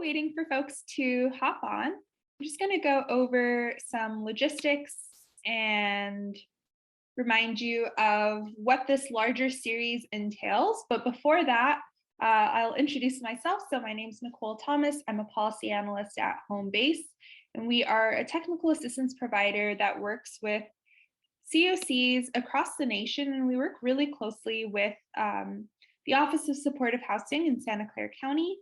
waiting for folks to hop on, I'm just going to go over some logistics and remind you of what this larger series entails. But before that, I'll introduce myself. So my name is Nicole Thomas. I'm a policy analyst at Home Base, and we are a technical assistance provider that works with COCs across the nation, and we work really closely with the Office of Supportive Housing in Santa Clara County.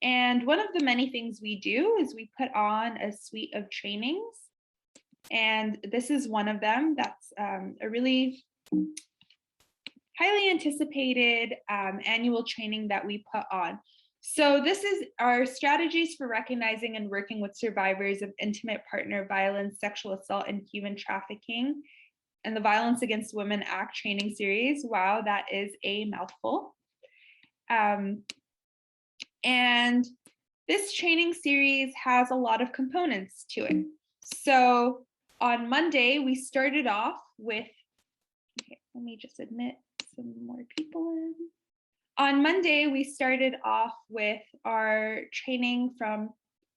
And one of the many things we do is we put on a suite of trainings, and this is one of them. That's a really highly anticipated annual training that we put on. So this is our strategies for recognizing and working with survivors of intimate partner violence, sexual assault, and human trafficking, and the Violence Against Women Act training series. Wow, that is a mouthful. And this training series has a lot of components to it. So on Monday, we started off with, okay, let me just admit some more people in. On Monday, we started off with our training from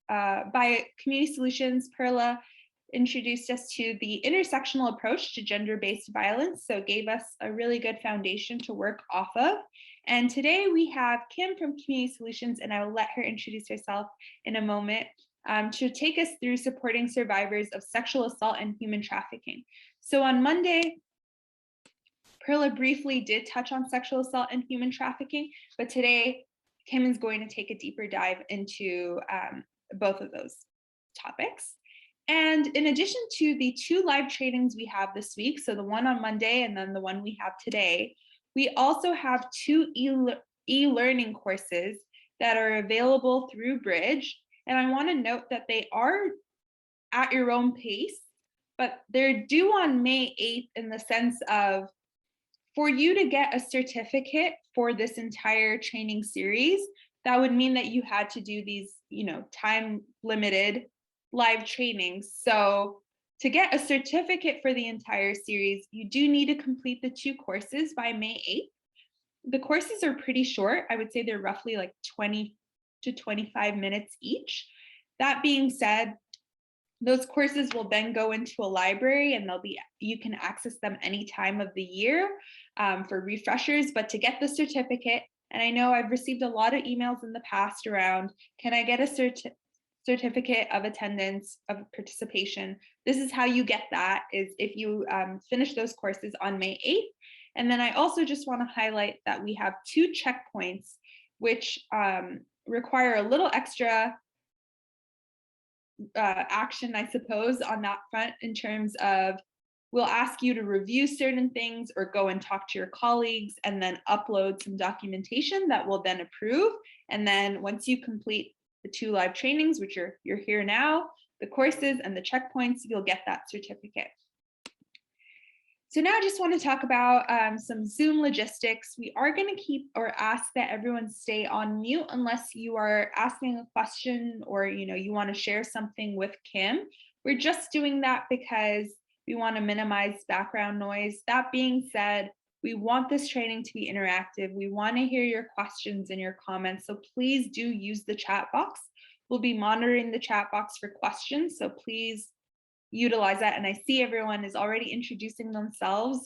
by Community Solutions. Perla introduced us to the intersectional approach to gender-based violence, so gave us a really good foundation to work off of. And today we have Kim from Community Solutions, and I will let her introduce herself in a moment, to take us through supporting survivors of sexual assault and human trafficking. So on Monday, Perla briefly did touch on sexual assault and human trafficking, but today Kim is going to take a deeper dive into both of those topics. And in addition to the 2 live trainings we have this week, so the one on Monday and then the one we have today, we also have 2 e-learning courses that are available through Bridge. And I want to note that they are at your own pace, but they're due on May 8th in the sense of, for you to get a certificate for this entire training series, that would mean that you had to do these, time limited live trainings. So to get a certificate for the entire series, you do need to complete the 2 courses by May 8th. The courses are pretty short. I would say they're roughly like 20 to 25 minutes each. That being said, those courses will then go into a library, and you can access them any time of the year for refreshers. But to get the certificate, and I know I've received a lot of emails in the past around, can I get a certificate of attendance, of participation? This is how you get that, is if you finish those courses on May 8th. And then I also just want to highlight that we have 2 checkpoints, which require a little extra action, I suppose, on that front, in terms of, we'll ask you to review certain things or go and talk to your colleagues and then upload some documentation that we'll then approve. And then once you complete the 2 live trainings, which you're here now, the courses and the checkpoints, you'll get that certificate. So now I just want to talk about some Zoom logistics. We are going to keep or ask that everyone stay on mute unless you are asking a question or you want to share something with Kim. We're just doing that because we want to minimize background noise. That being said, we want this training to be interactive. We want to hear your questions and your comments. So please do use the chat box. We'll be monitoring the chat box for questions. So please utilize that. And I see everyone is already introducing themselves.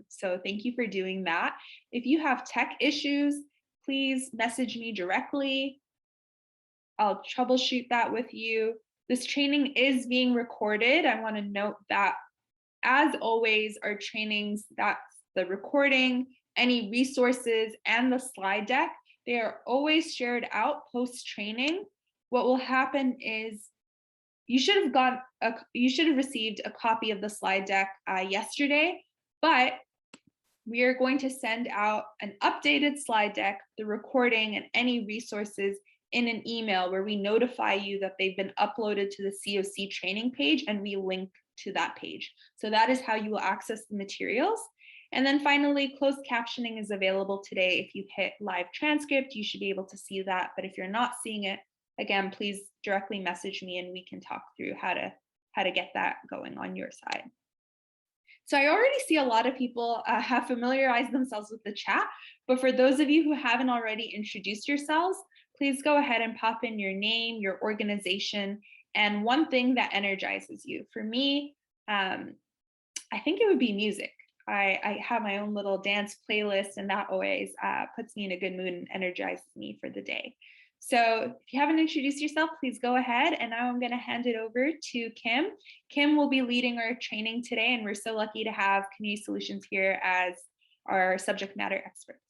So thank you for doing that. If you have tech issues, please message me directly. I'll troubleshoot that with you. This training is being recorded. I want to note that, as always, our trainings, that's the recording, any resources, and the slide deck, they are always shared out post-training. What will happen is you should have received a copy of the slide deck yesterday, but we are going to send out an updated slide deck, the recording, and any resources in an email where we notify you that they've been uploaded to the COC training page, and we link to that page. So that is how you will access the materials. And then finally, closed captioning is available today. If you hit live transcript, you should be able to see that. But if you're not seeing it, again, please directly message me and we can talk through how to get that going on your side. So I already see a lot of people have familiarized themselves with the chat, but for those of you who haven't already introduced yourselves, please go ahead and pop in your name, your organization, and one thing that energizes you. For me, I think it would be music. I have my own little dance playlist, and that always puts me in a good mood and energizes me for the day. So if you haven't introduced yourself, please go ahead. And now I'm going to hand it over to Kim. Kim will be leading our training today, and we're so lucky to have Community Solutions here as our subject matter experts.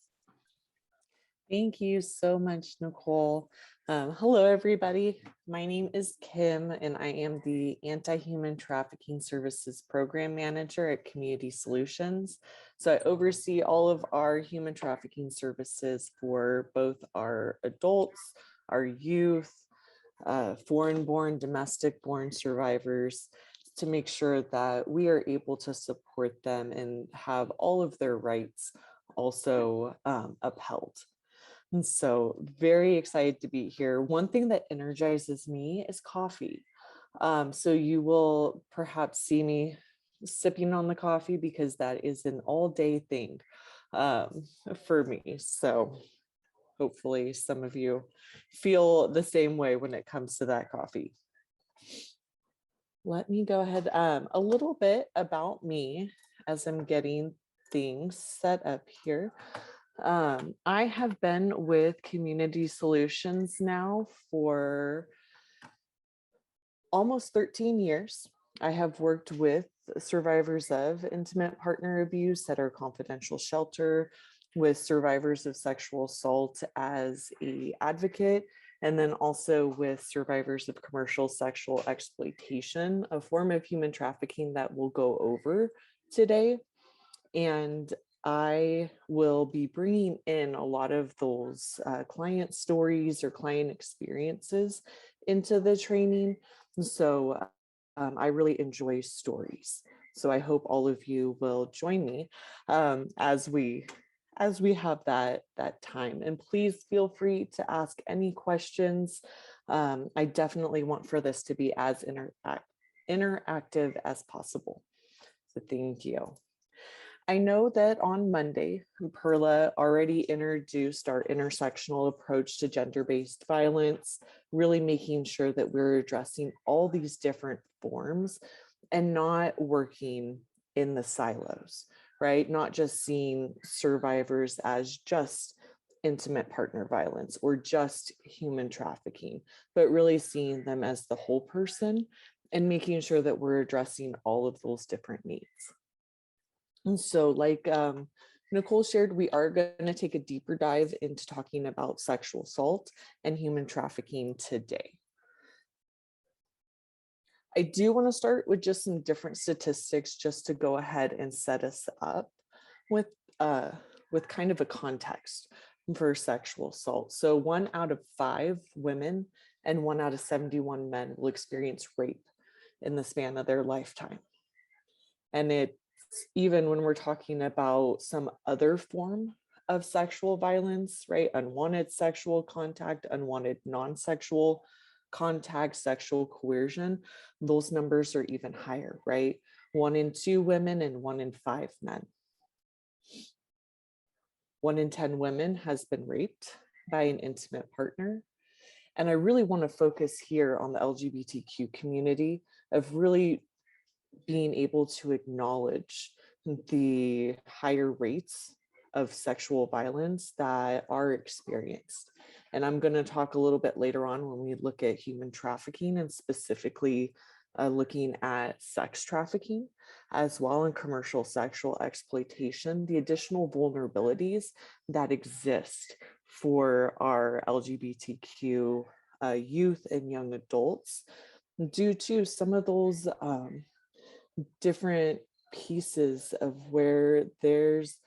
Thank you so much, Nicole. Hello, everybody. My name is Kim, and I am the Anti-Human Trafficking Services Program Manager at Community Solutions. So I oversee all of our human trafficking services for both our adults, our youth, foreign-born, domestic-born survivors, to make sure that we are able to support them and have all of their rights also upheld. And so very excited to be here. One thing that energizes me is coffee. So you will perhaps see me sipping on the coffee because that is an all-day thing for me. So hopefully some of you feel the same way when it comes to that coffee. Let me go ahead, a little bit about me as I'm getting things set up here. I have been with Community Solutions now for almost 13 years. I have worked with survivors of intimate partner abuse at our confidential shelter, with survivors of sexual assault as an advocate, and then also with survivors of commercial sexual exploitation, a form of human trafficking that we'll go over today. And I will be bringing in a lot of those client stories or client experiences into the training. So I really enjoy stories. So I hope all of you will join me as we have that time. And please feel free to ask any questions. I definitely want for this to be as interactive as possible. So thank you. I know that on Monday, Perla already introduced our intersectional approach to gender-based violence, really making sure that we're addressing all these different forms and not working in the silos, right? Not just seeing survivors as just intimate partner violence or just human trafficking, but really seeing them as the whole person and making sure that we're addressing all of those different needs. And so like Nicole shared, we are going to take a deeper dive into talking about sexual assault and human trafficking today. I do want to start with just some different statistics just to go ahead and set us up with kind of a context for sexual assault. So 1 out of 5 women and 1 out of 71 men will experience rape in the span of their lifetime. And it's even when we're talking about some other form of sexual violence, right? Unwanted sexual contact, unwanted non-sexual contact, sexual coercion, those numbers are even higher, right? 1 in 2 women and 1 in 5 men. 1 in 10 women has been raped by an intimate partner. And I really want to focus here on the LGBTQ community of really being able to acknowledge the higher rates of sexual violence that are experienced. And I'm going to talk a little bit later on when we look at human trafficking and specifically looking at sex trafficking as well in commercial sexual exploitation, the additional vulnerabilities that exist for our LGBTQ youth and young adults due to some of those different pieces of where there's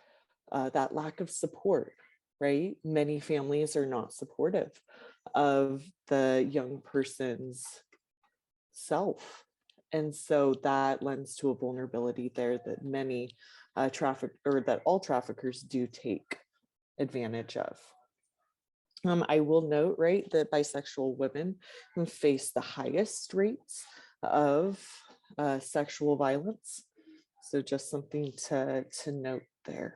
that lack of support, right? Many families are not supportive of the young person's self. And so that lends to a vulnerability there that many that all traffickers do take advantage of. I will note, right, that bisexual women face the highest rates of sexual violence. So just something to note there.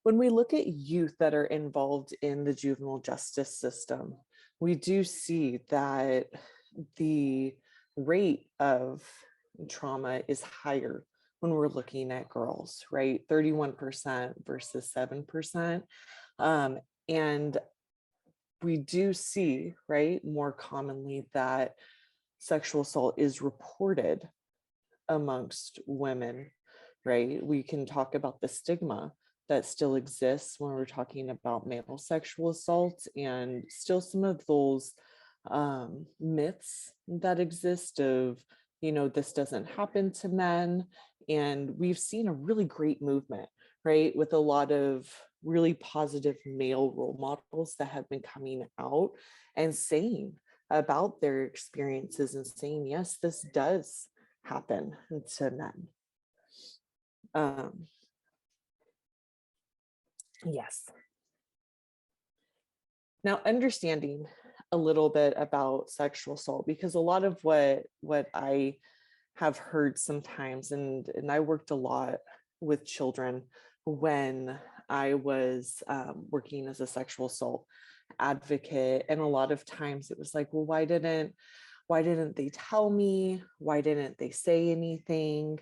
When we look at youth that are involved in the juvenile justice system, we do see that the rate of trauma is higher when we're looking at girls, right? 31% versus 7%. And we do see, right, more commonly that sexual assault is reported amongst women, right? We can talk about the stigma that still exists when we're talking about male sexual assault, and still some of those myths that exist of, this doesn't happen to men. And we've seen a really great movement, right, with a lot of really positive male role models that have been coming out and saying about their experiences and saying, yes, this does happen to men. Yes. Now, understanding a little bit about sexual assault, because a lot of what I have heard sometimes, and I worked a lot with children when I was working as a sexual assault advocate, and a lot of times it was like, well, why didn't they tell me? Why didn't they say anything?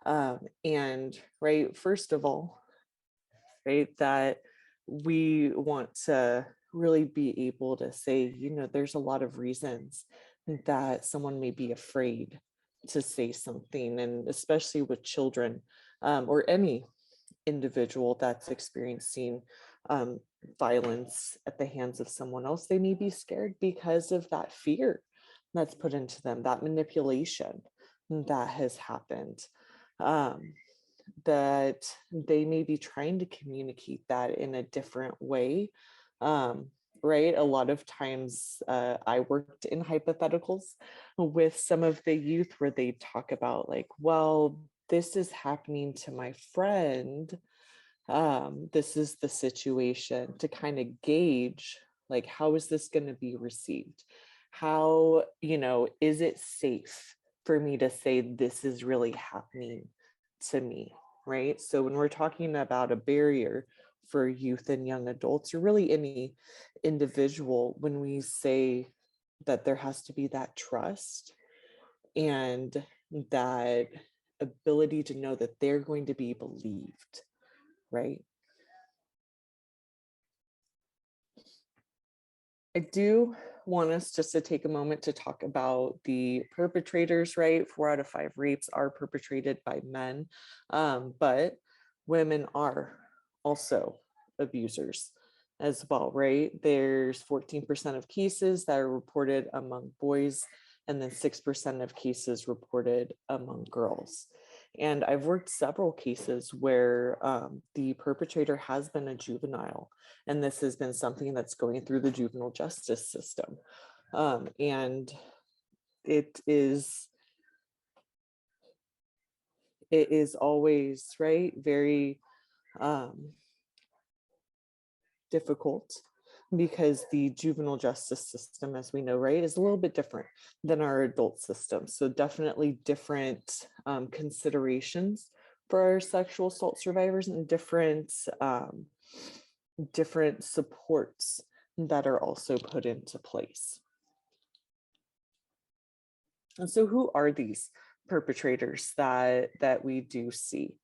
And right, first of all, right, that we want to really be able to say, there's a lot of reasons that someone may be afraid to say something, and especially with children, or any individual that's experiencing violence at the hands of someone else. They may be scared because of that fear that's put into them, that manipulation that has happened, that they may be trying to communicate that in a different way. Right, a lot of times I worked in hypotheticals with some of the youth where they talk about like, well, this is happening to my friend, this is the situation, to kind of gauge like, how is this going to be received? How, is it safe for me to say this is really happening to me, right? So when we're talking about a barrier for youth and young adults, or really any individual, when we say that there has to be that trust and that ability to know that they're going to be believed, right? I do want us just to take a moment to talk about the perpetrators, right? 4 out of 5 rapes are perpetrated by men, but women are also abusers as well, right? There's 14% of cases that are reported among boys, and then 6% of cases reported among girls. And I've worked several cases where the perpetrator has been a juvenile, and this has been something that's going through the juvenile justice system. And it is always, right, very difficult, because the juvenile justice system, as we know, right, is a little bit different than our adult system. So definitely different considerations for our sexual assault survivors, and different supports that are also put into place. And so who are these perpetrators that we do see?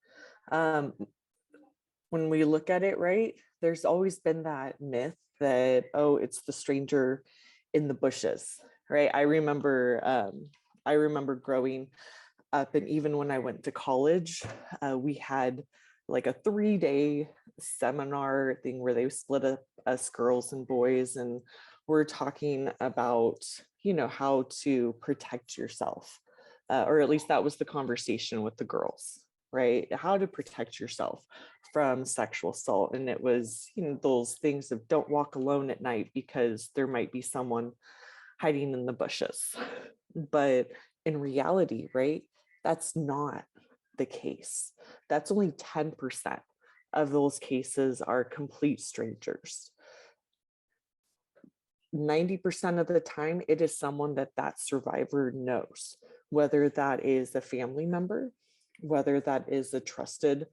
When we look at it, right, there's always been that myth that, oh, it's the stranger in the bushes, right? I remember growing up, and even when I went to college, we had like a 3-day seminar thing where they split up us girls and boys, and we're talking about, how to protect yourself, or at least that was the conversation with the girls, right? How to protect yourself from sexual assault. And it was, those things of don't walk alone at night because there might be someone hiding in the bushes. But in reality, right, that's not the case. That's only 10% of those cases are complete strangers. 90% of the time, it is someone that survivor knows, whether that is a family member, whether that is a trusted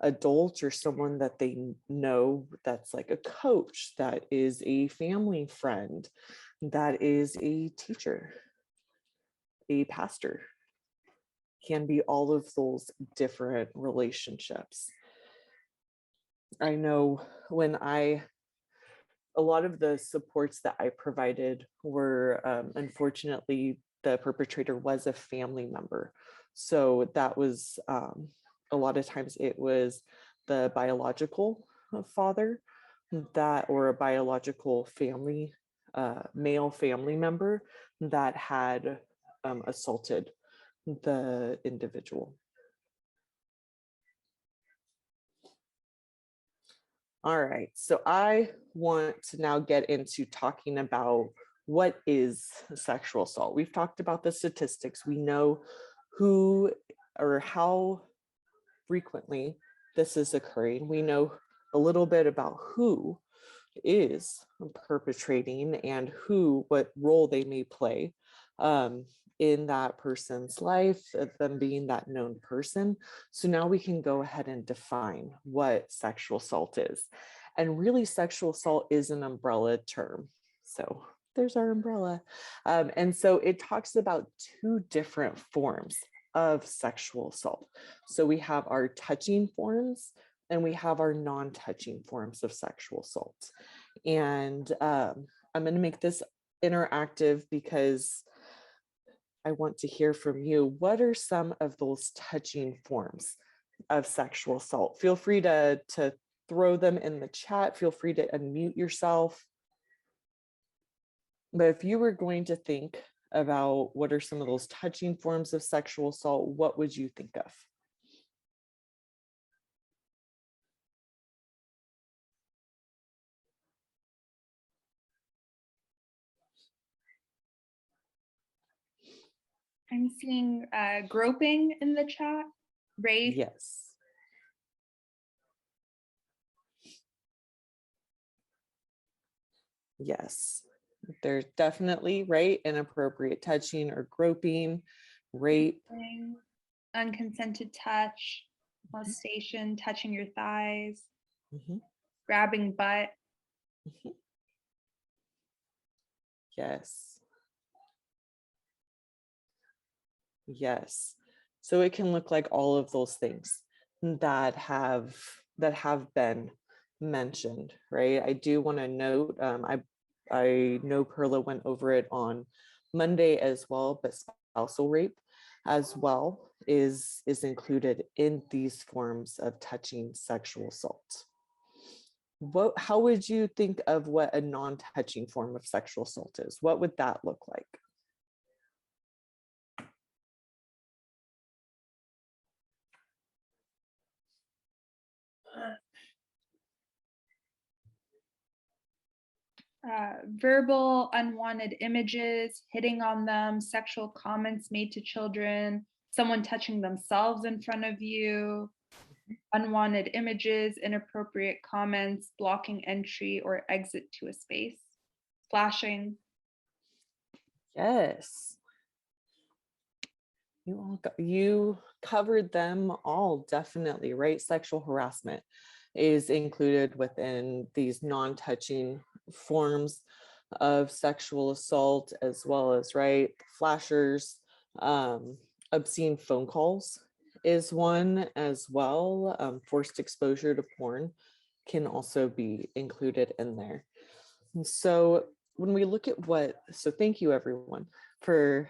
adult or someone that they know that's like a coach, that is a family friend, that is a teacher, a pastor. Can be all of those different relationships. I know when a lot of the supports that I provided were, unfortunately, the perpetrator was a family member. So that was, a lot of times it was the biological father that, or a biological family, male family member that had assaulted the individual. All right, so I want to now get into talking about what is sexual assault. We've talked about the statistics. We know who or how frequently this is occurring. We know a little bit about who is perpetrating and what role they may play in that person's life, them being that known person. So now we can go ahead and define what sexual assault is. And really, sexual assault is an umbrella term. So there's our umbrella. And so it talks about two different forms of sexual assault. So we have our touching forms and we have our non-touching forms of sexual assault. And I'm going to make this interactive because I want to hear from you. What are some of those touching forms of sexual assault? Feel free to throw them in the chat. Feel free to unmute yourself. But if you were going to think about what are some of those touching forms of sexual assault, what would you think of? I'm seeing groping in the chat, rape. Yes. Yes, there's definitely, right, inappropriate touching or groping, rape. Unconsented touch, molestation, touching your thighs, Mhm. grabbing butt. Mhm. Yes. Yes. So it can look like all of those things that have been mentioned, right? I do want to note, I know Perla went over it on Monday as well, but spousal rape as well is included in these forms of touching sexual assault. How would you think of what a non-touching form of sexual assault is? What would that look like? Verbal unwanted images, hitting on them, sexual comments made to children, someone touching themselves in front of you, unwanted images, inappropriate comments, blocking entry or exit to a space, flashing. Yes. You covered them all, definitely, right? Sexual harassment is included within these non-touching forms of sexual assault, as well as, right, flashers, obscene phone calls is one as well. Forced exposure to porn can also be included in there. And so when we look at so thank you everyone for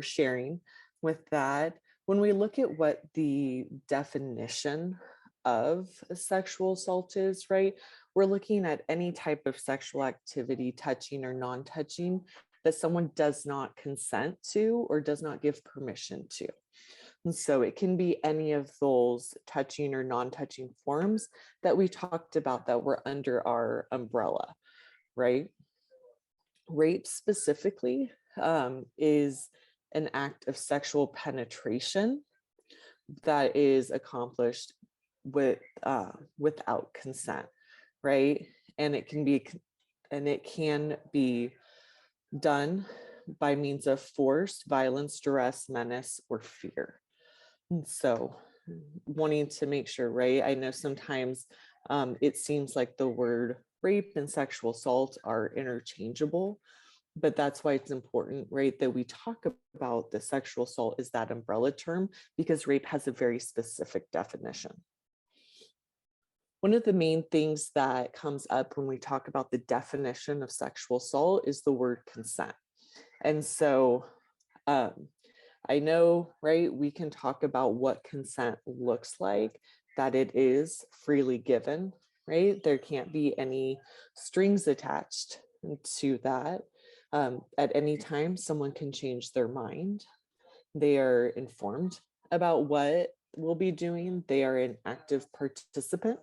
sharing with that. When we look at what the definition of sexual assault is, right, we're looking at any type of sexual activity, touching or non-touching, that someone does not consent to or does not give permission to. And so it can be any of those touching or non-touching forms that we talked about that were under our umbrella, right? Rape specifically is an act of sexual penetration that is accomplished without consent, right? And it can be done by means of force, violence, duress, menace, or fear. And so wanting to make sure, right? I know sometimes it seems like the word rape and sexual assault are interchangeable, but that's why it's important, right, that we talk about the sexual assault as that umbrella term, because rape has a very specific definition. One of the main things that comes up when we talk about the definition of sexual assault is the word consent. And so I know, right, we can talk about what consent looks like, that it is freely given, right? There can't be any strings attached to that. At any time, someone can change their mind. They are informed about what we'll be doing. They are an active participant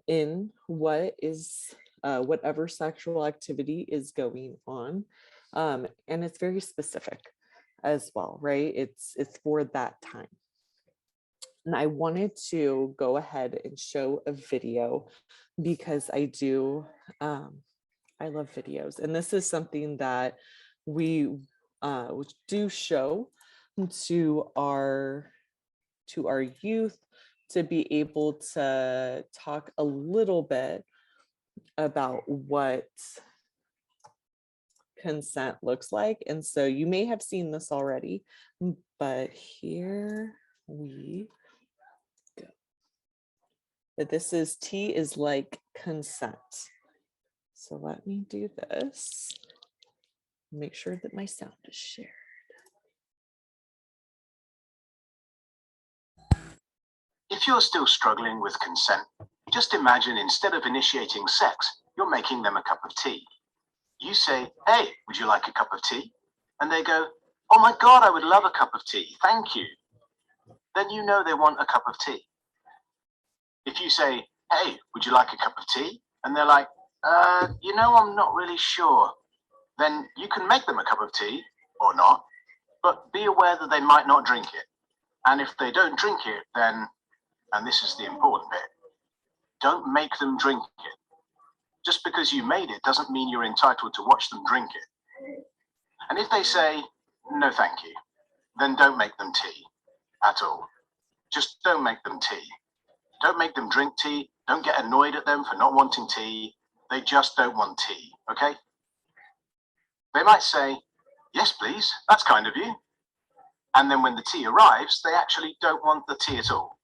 in what is whatever sexual activity is going on. And it's very specific as well, right? It's for that time. And I wanted to go ahead and show a video because I love videos. And this is something that we do show to our youth to be able to talk a little bit about what consent looks like. And so you may have seen this already, but here we go. But this is T is like consent. So let me do this. Make sure that my sound is shared. If you're still struggling with consent, just imagine instead of initiating sex, you're making them a cup of tea. You say, "Hey, would you like a cup of tea?" And they go, "Oh my God, I would love a cup of tea, thank you." Then you know they want a cup of tea. If you say, "Hey, would you like a cup of tea?" And they're like, I'm not really sure. Then you can make them a cup of tea or not, but be aware that they might not drink it. And if they don't drink it, then, and this is the important bit, don't make them drink it. Just because you made it doesn't mean you're entitled to watch them drink it. And if they say, "No, thank you," then don't make them tea at all. Just don't make them tea. Don't make them drink tea. Don't get annoyed at them for not wanting tea. They just don't want tea, okay? They might say, "Yes, please, that's kind of you." And then when the tea arrives, they actually don't want the tea at all.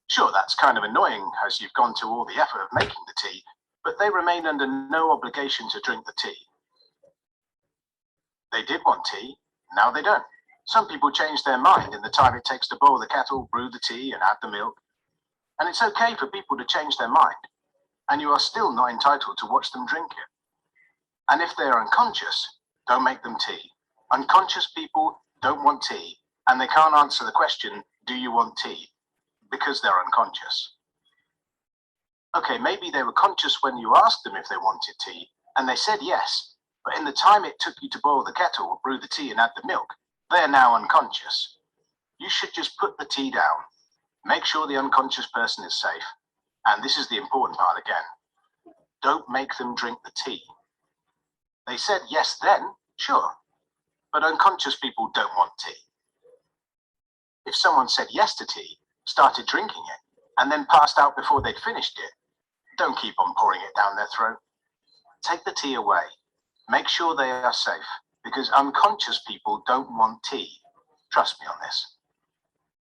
Sure, that's kind of annoying as you've gone to all the effort of making the tea, but they remain under no obligation to drink the tea. They did want tea, now they don't. Some people change their mind in the time it takes to boil the kettle, brew the tea, and add the milk. And it's okay for people to change their mind, and you are still not entitled to watch them drink it. And if they are unconscious, don't make them tea. Unconscious people don't want tea, and they can't answer the question, "Do you want tea?" because they're unconscious. Okay, maybe they were conscious when you asked them if they wanted tea, and they said yes, but in the time it took you to boil the kettle or brew the tea and add the milk, they are now unconscious. You should just put the tea down. Make sure the unconscious person is safe. And this is the important part again. Don't make them drink the tea. They said yes then, sure, but unconscious people don't want tea. If someone said yes to tea, started drinking it, and then passed out before they'd finished it, don't keep on pouring it down their throat. Take the tea away. Make sure they are safe, because unconscious people don't want tea. Trust me on this.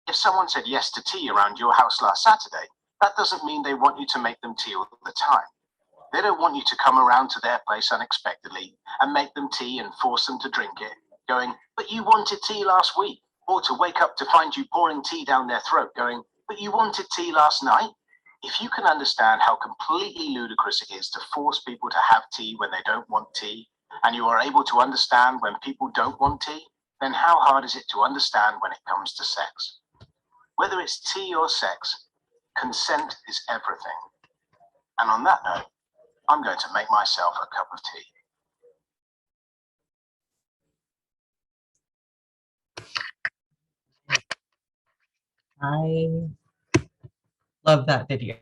If someone said yes to tea around your house last Saturday, that doesn't mean they want you to make them tea all the time. They don't want you to come around to their place unexpectedly and make them tea and force them to drink it, going, "But you wanted tea last week," or to wake up to find you pouring tea down their throat going, "But you wanted tea last night." If you can understand how completely ludicrous it is to force people to have tea when they don't want tea, and you are able to understand when people don't want tea, then how hard is it to understand when it comes to sex? Whether it's tea or sex, consent is everything. And on that note, I'm going to make myself a cup of tea. I love that video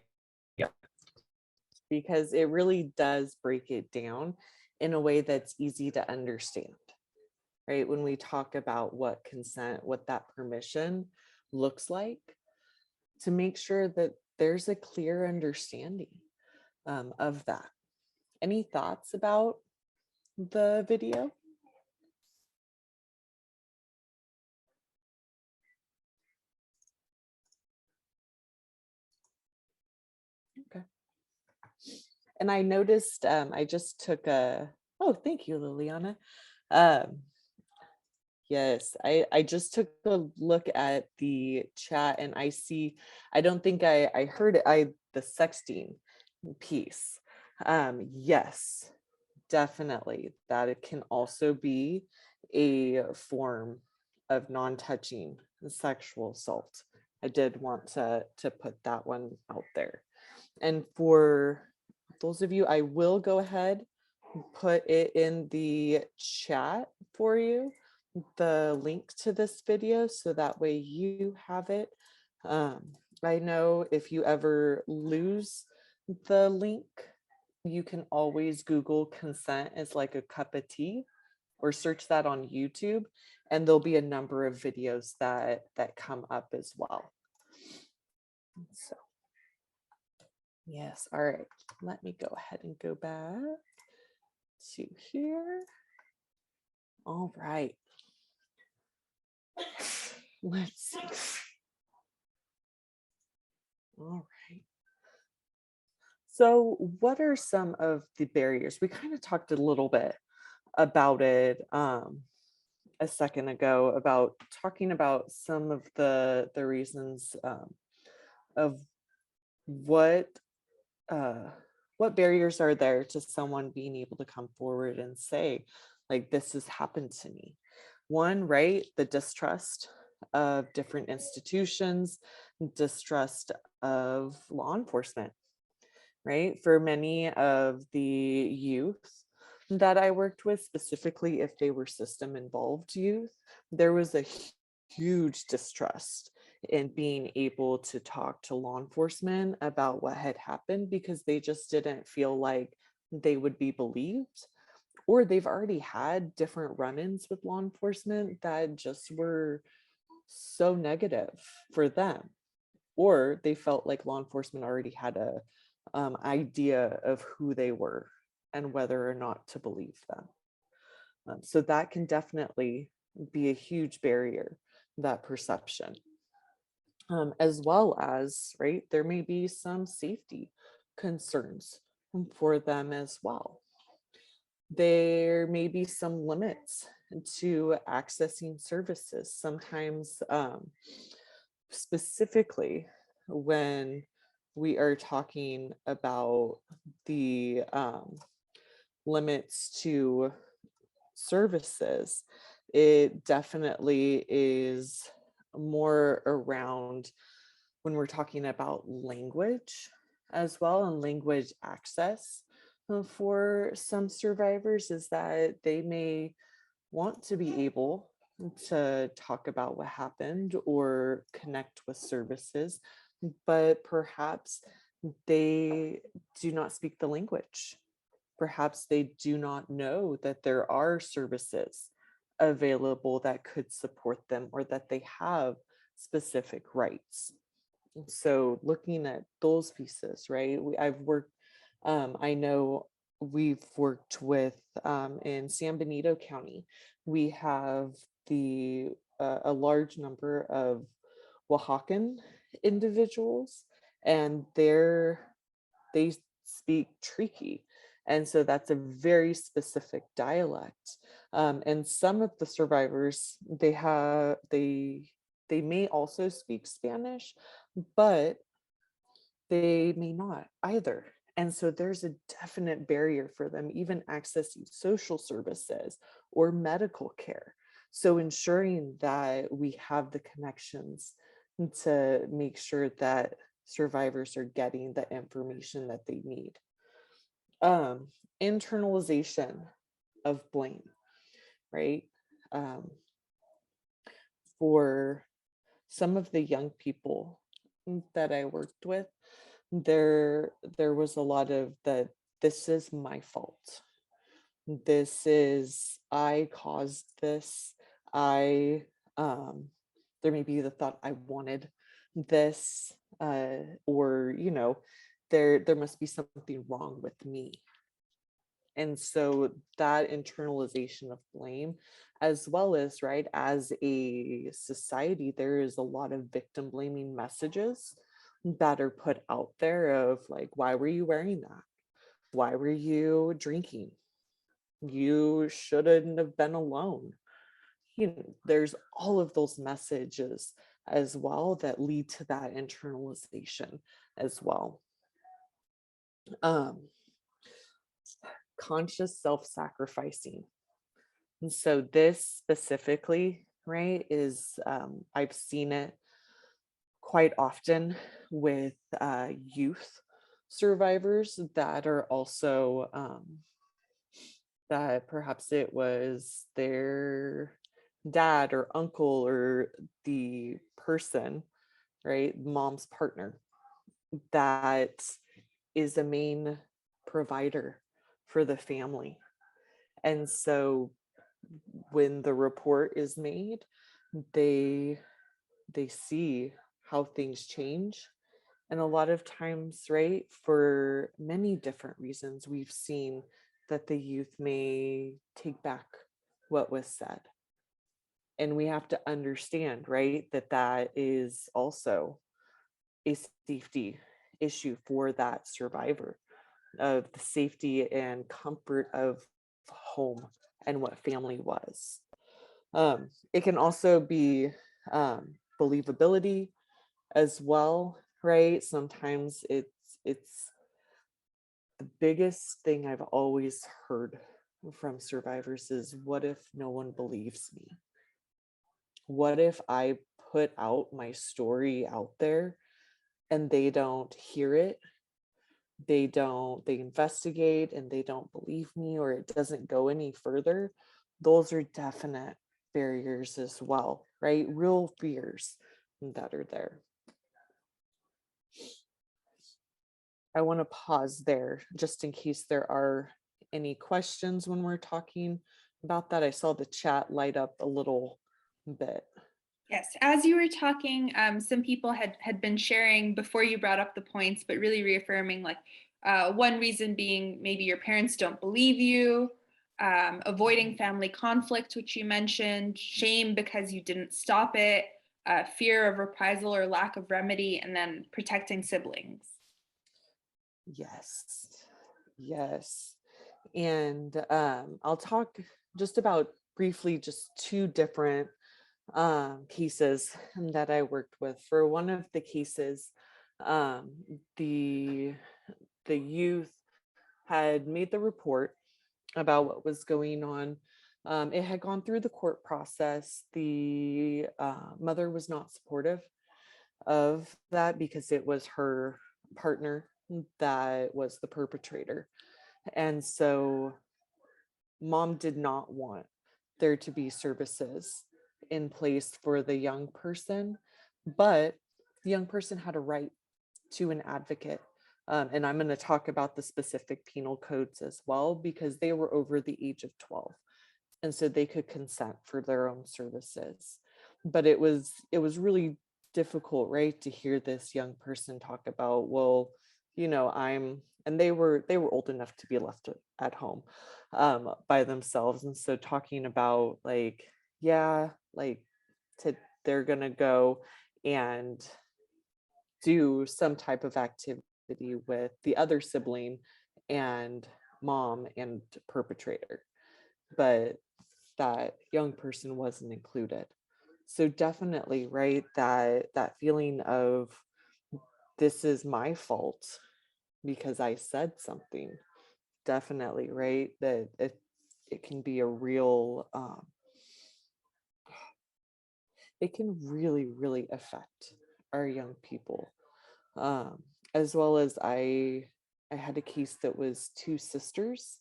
because it really does break it down in a way that's easy to understand, right? When we talk about what consent, what that permission looks like, to make sure that there's a clear understanding of that. Any thoughts about the video? Okay. And I noticed, I just took oh, thank you, Liliana. Yes, I just took a look at the chat and I see, I don't think I heard it, the sexting piece. Yes, definitely, that it can also be a form of non-touching sexual assault. I did want to put that one out there. And for those of you, I will go ahead and put it in the chat for you, the link to this video, so that way you have it. I know if you ever lose the link, you can always Google consent as like a cup of tea, or search that on YouTube, and there'll be a number of videos that come up as well. So yes, all right, let me go ahead and go back to here. All right, let's see. All right. So what are some of the barriers? We kind of talked a little bit about it a second ago, about talking about some of the reasons of what barriers are there to someone being able to come forward and say, like, this has happened to me. One, right, the distrust of different institutions, distrust of law enforcement, right? For many of the youth that I worked with, specifically if they were system involved youth, there was a huge distrust in being able to talk to law enforcement about what had happened, because they just didn't feel like they would be believed, or they've already had different run-ins with law enforcement that just were so negative for them, or they felt like law enforcement already had a idea of who they were and whether or not to believe them. So that can definitely be a huge barrier, that perception. As well as, right, there may be some safety concerns for them as well. There may be some limits to accessing services. Sometimes, specifically when we are talking about the limits to services, it definitely is more around when we're talking about language as well, and language access for some survivors, is that they may want to be able to talk about what happened or connect with services, but perhaps they do not speak the language. Perhaps they do not know that there are services available that could support them, or that they have specific rights. And so looking at those pieces, right? I've worked, I know we've worked with, in San Benito County, we have a large number of Oaxacan individuals, and they speak Triqui. And so that's a very specific dialect. And some of the survivors, they may also speak Spanish, but they may not either. And so there's a definite barrier for them even accessing social services or medical care. So ensuring that we have the connections to make sure that survivors are getting the information that they need. Internalization of blame, right? For some of the young people that I worked with, there was a lot of this is my fault. I caused this. There may be the thought, I wanted this. or, there must be something wrong with me. And so that internalization of blame, as well as, right, as a society, there is a lot of victim blaming messages that are put out there of like, why were you wearing that? Why were you drinking? You shouldn't have been alone. There's all of those messages as well that lead to that internalization as well. Conscious self-sacrificing. And so this specifically, right, is I've seen it quite often with youth survivors that are also that perhaps it was their dad or uncle or the person, right, mom's partner, that is a main provider for the family. And so when the report is made, they see how things change. And a lot of times, right, for many different reasons, we've seen that the youth may take back what was said. And we have to understand, right, that that is also a safety issue for that survivor, of the safety and comfort of home and what family was. It can also be believability as well, right? Sometimes it's the biggest thing I've always heard from survivors is, what if no one believes me? What if I put out my story out there and they don't hear it? They investigate and they don't believe me, or it doesn't go any further. Those are definite barriers as well, right? Real fears that are there. I want to pause there just in case there are any questions when we're talking about that. I saw the chat light up a little bit. Yes, as you were talking, some people had been sharing before you brought up the points, but really reaffirming, like one reason being maybe your parents don't believe you, avoiding family conflict, which you mentioned, shame because you didn't stop it, fear of reprisal or lack of remedy, and then protecting siblings. Yes. And I'll talk just about briefly just two different cases that I worked with. For one of the cases, the youth had made the report about what was going on. It had gone through the court process. The mother was not supportive of that because it was her partner that was the perpetrator. And so mom did not want there to be services in place for the young person, but the young person had a right to an advocate. And I'm going to talk about the specific penal codes as well, because they were over the age of 12. And so they could consent for their own services. But it was really difficult, right, to hear this young person talk about, well, and they were old enough to be left at home by themselves. And so talking about like, yeah, like they're gonna go and do some type of activity with the other sibling and mom and perpetrator, but that young person wasn't included. So definitely, right, that feeling of, this is my fault because I said something, definitely, right, that it can be a real it can really affect our young people. As well as I had a case that was two sisters,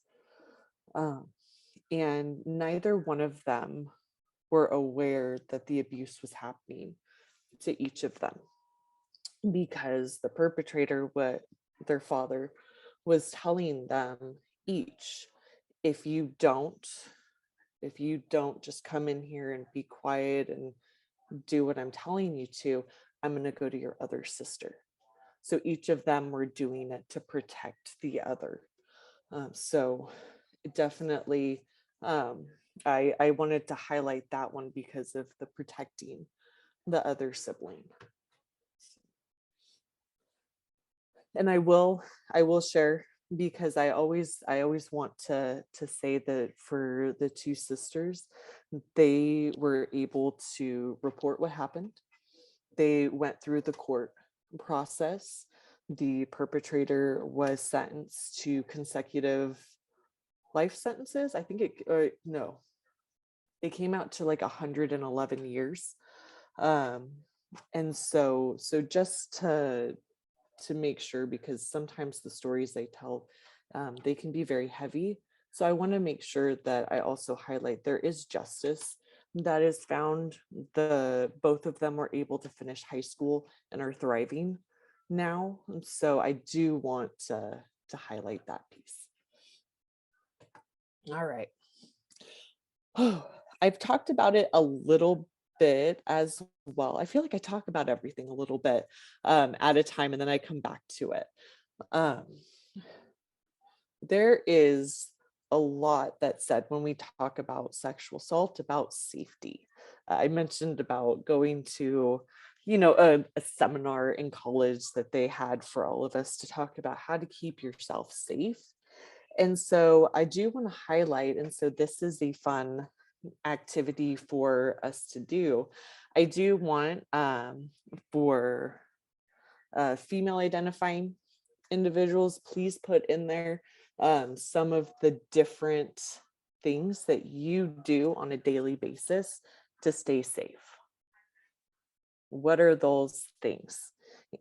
and neither one of them were aware that the abuse was happening to each of them, because the perpetrator, what their father was telling them each, if you don't just come in here and be quiet and do what I'm telling you to, I'm going to go to your other sister So each of them were doing it to protect the other. So definitely, I wanted to highlight that one because of the protecting the other sibling. And I will share, because I always want to say that for the two sisters, they were able to report what happened. They went through the court process. The perpetrator was sentenced to consecutive life sentences. I think no, it came out to like 111 years. And so just to make sure, because sometimes the stories they tell, they can be very heavy. So I want to make sure that I also highlight there is justice that is found. Both of them were able to finish high school and are thriving now. And so I do want to highlight that piece. All right. Oh, I've talked about it a little bit as well. I feel like I talk about everything a little bit at a time, and then I come back to it. There is a lot that's said when we talk about sexual assault, about safety. I mentioned about going to, a seminar in college that they had for all of us to talk about how to keep yourself safe. And so I do want to highlight, and so this is a fun activity for us to do. I do want for female identifying individuals, please put in there some of the different things that you do on a daily basis to stay safe. What are those things?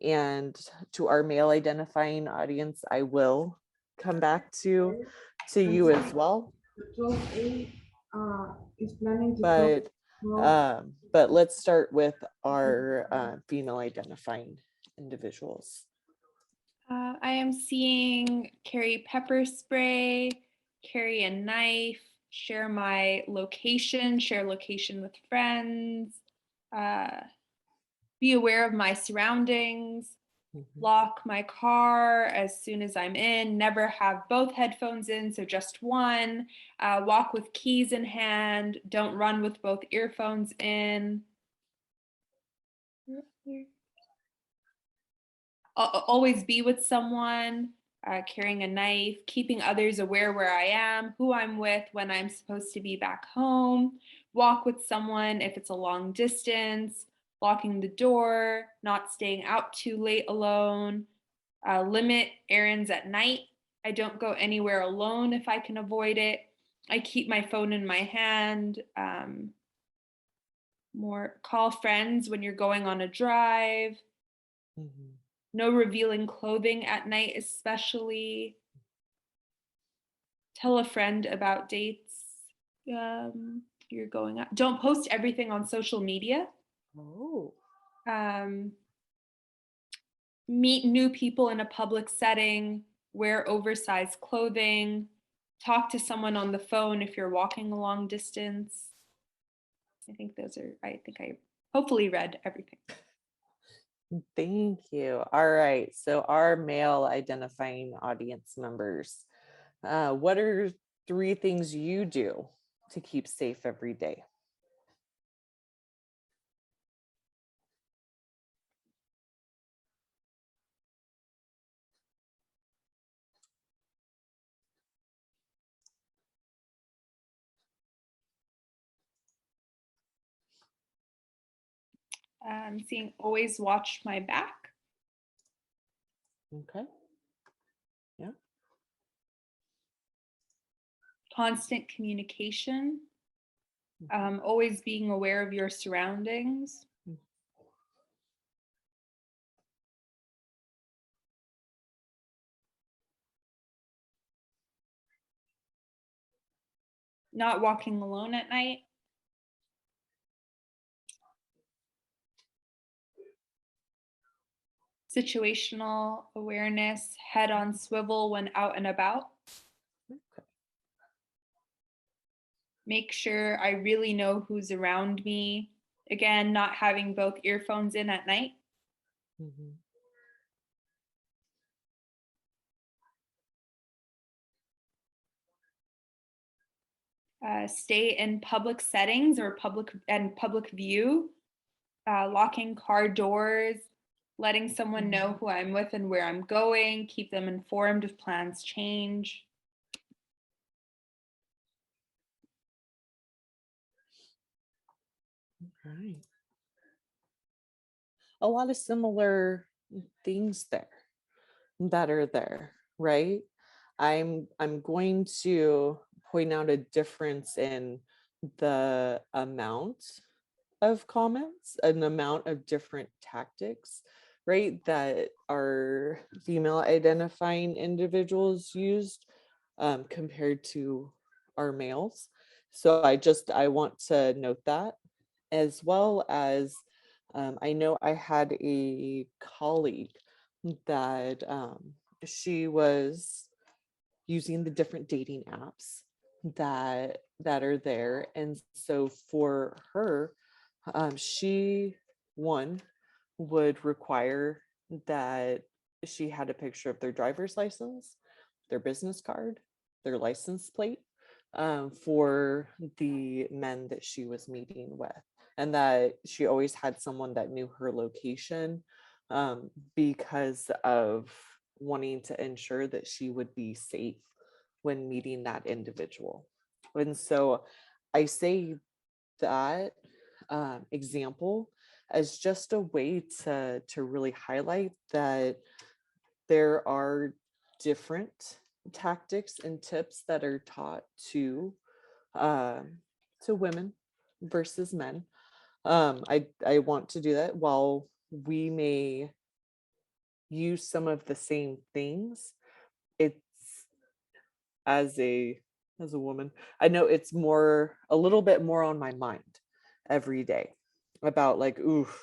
And to our male identifying audience, I will come back to you as well. Is planning to But let's start with our female identifying individuals. I am seeing carry pepper spray, carry a knife, share my location, share location with friends, be aware of my surroundings, lock my car as soon as I'm in, never have both headphones in, so just one, walk with keys in hand, don't run with both earphones in. Always be with someone, carrying a knife, keeping others aware where I am, who I'm with, when I'm supposed to be back home, walk with someone if it's a long distance, locking the door, not staying out too late alone, limit errands at night. I don't go anywhere alone if I can avoid it. I keep my phone in my hand. More call friends when you're going on a drive. Mm-hmm. No revealing clothing at night, especially. Tell a friend about dates you're going out. Don't post everything on social media. Oh. Meet new people in a public setting. Wear oversized clothing. Talk to someone on the phone if you're walking a long distance. I think I hopefully read everything. Thank you. All right. So our male identifying audience members, what are 3 things you do to keep safe every day? I'm seeing always watch my back. Okay. Yeah. Constant communication. Always being aware of your surroundings. Not walking alone at night. Situational awareness, head on swivel when out and about. Okay. Make sure I really know who's around me. Again, not having both earphones in at night. Mm-hmm. stay in public settings or public view, locking car doors, letting someone know who I'm with and where I'm going, keep them informed if plans change. Right. A lot of similar things there that are there, right? I'm going to point out a difference in the amount of comments, an amount of different tactics, right, that our female identifying individuals used compared to our males. So I want to note that, as well as I know I had a colleague that she was using the different dating apps that are there, and so for her, she one would require that she had a picture of their driver's license, their business card, their license plate, for the men that she was meeting with, and that she always had someone that knew her location, because of wanting to ensure that she would be safe when meeting that individual. And so I say that example as just a way to really highlight that there are different tactics and tips that are taught uh, to women versus men. I want to do that. While we may use some of the same things, it's as a woman, I know it's a little bit more on my mind every day about like, oof,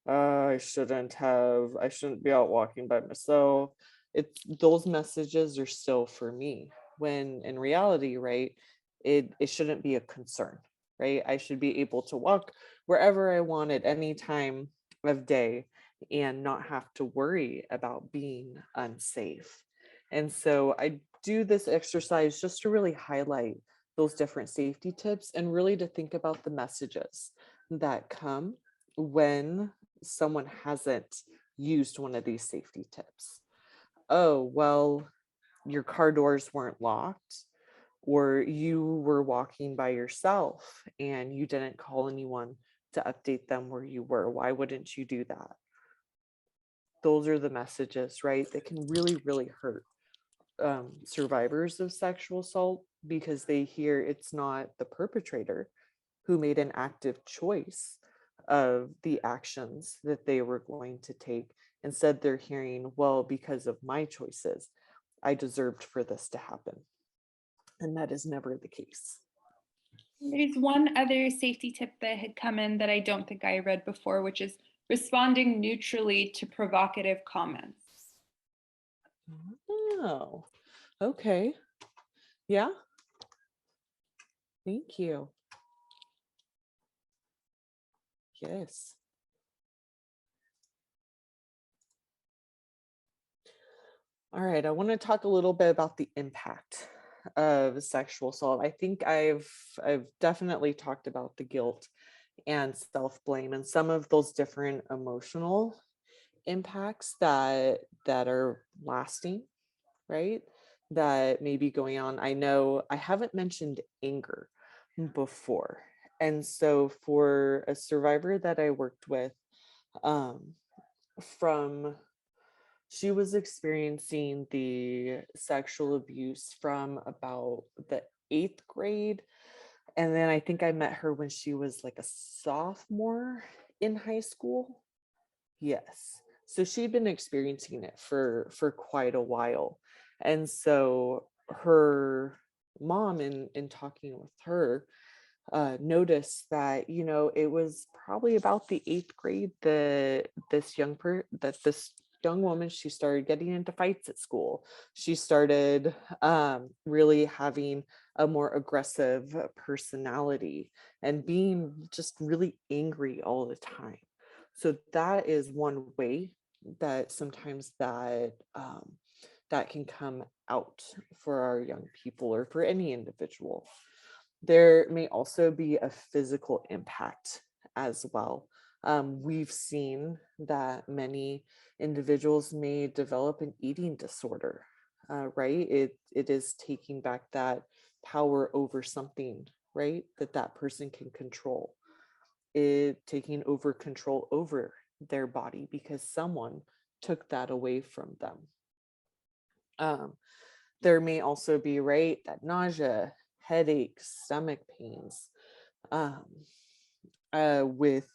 I shouldn't be out walking by myself. It's those messages are still for me, when in reality, right, it shouldn't be a concern, right? I should be able to walk wherever I want at any time of day and not have to worry about being unsafe. And so I do this exercise just to really highlight those different safety tips and really to think about the messages that come when someone hasn't used one of these safety tips. Oh, well, your car doors weren't locked, or you were walking by yourself and you didn't call anyone to update them where you were. Why wouldn't you do that? Those are the messages, right, that can really, really hurt survivors of sexual assault, because they hear it's not the perpetrator who made an active choice of the actions that they were going to take. Instead, they're hearing, well, because of my choices, I deserved for this to happen. And that is never the case. There's one other safety tip that had come in that I don't think I read before, which is responding neutrally to provocative comments. Oh, okay. Yeah. Thank you. Yes. All right, I want to talk a little bit about the impact of sexual assault. I think I've definitely talked about the guilt and self-blame and some of those different emotional impacts that are lasting, right? That may be going on. I know I haven't mentioned anger before. And so for a survivor that I worked with, um, she was experiencing the sexual abuse from about the 8th grade. And then I think I met her when she was like a sophomore in high school. Yes. So she'd been experiencing it for quite a while. And so her mom, in talking with her, noticed that, it was probably about the 8th grade that this young woman, she started getting into fights at school. She started really having a more aggressive personality and being just really angry all the time. So that is one way that sometimes that can come out for our young people or for any individual. There may also be a physical impact as well. We've seen that many individuals may develop an eating disorder, right? It is taking back that power over something, right? That person can control. It taking over control over their body because someone took that away from them. There may also be, right, that nausea, headaches, stomach pains, um, with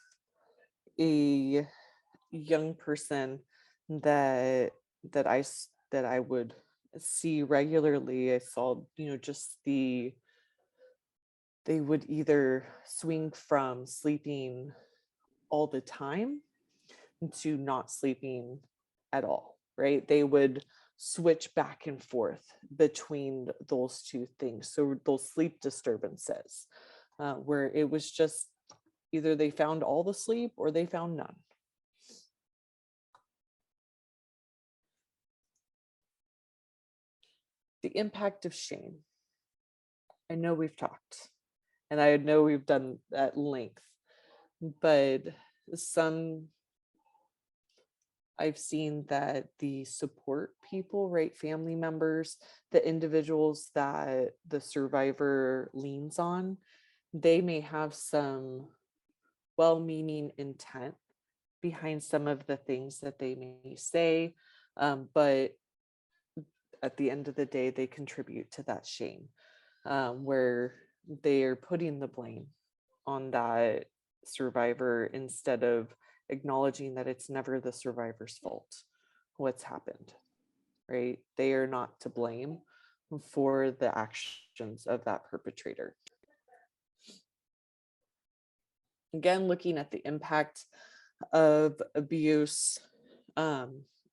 a young person that that I would see regularly. I saw, just they would either swing from sleeping all the time to not sleeping at all, right? They would switch back and forth between those two things. So those sleep disturbances, where it was just either they found all the sleep or they found none. The impact of shame. I know we've talked, and I know we've done at length, but I've seen that the support people, right, family members, the individuals that the survivor leans on, they may have some well-meaning intent behind some of the things that they may say, but at the end of the day, they contribute to that shame, where they are putting the blame on that survivor instead of acknowledging that it's never the survivor's fault what's happened, right? They are not to blame for the actions of that perpetrator. Again, looking at the impact of abuse,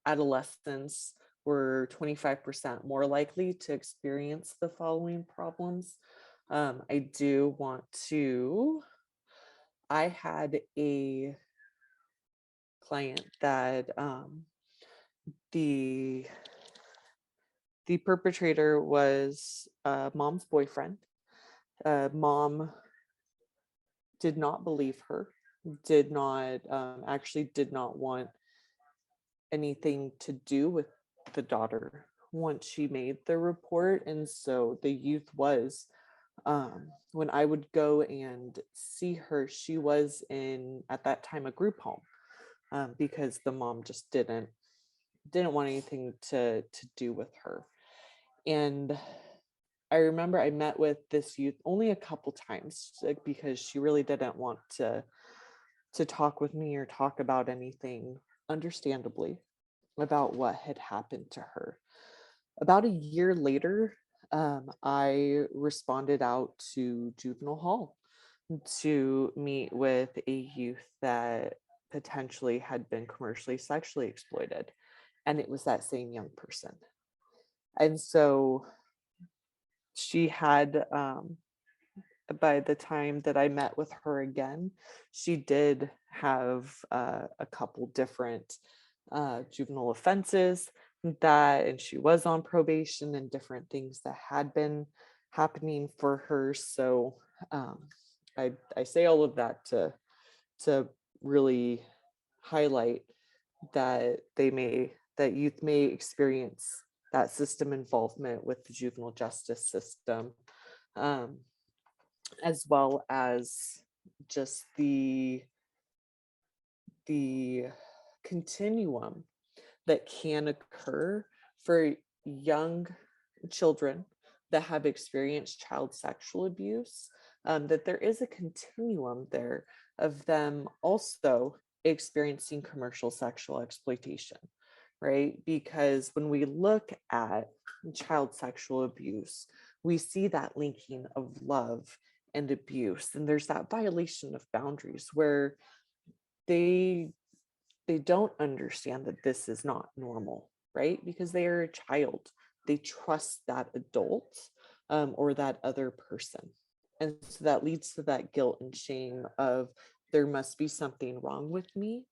adolescents were 25% more likely to experience the following problems. I had a client that the perpetrator was mom's boyfriend. Mom did not believe her, did not want anything to do with the daughter once she made the report. And so the youth was, when I would go and see her, she was in, at that time, a group home, because the mom just didn't want anything to do with her. And I remember I met with this youth only a couple times, like, because she really didn't want to talk with me or talk about anything, understandably, about what had happened to her. About a year later, I responded out to juvenile hall to meet with a youth that potentially had been commercially sexually exploited. And it was that same young person. And so she had, by the time that I met with her again, she did have a couple different juvenile offenses and she was on probation and different things that had been happening for her. So I say all of that to really highlight that youth may experience that system involvement with the juvenile justice system, as well as just the continuum that can occur for young children that have experienced child sexual abuse, that there is a continuum there of them also experiencing commercial sexual exploitation, right? Because when we look at child sexual abuse, we see that linking of love and abuse, and there's that violation of boundaries where they don't understand that this is not normal, right? Because they are a child. They trust that adult, or that other person. And so that leads to that guilt and shame of, there must be something wrong with me.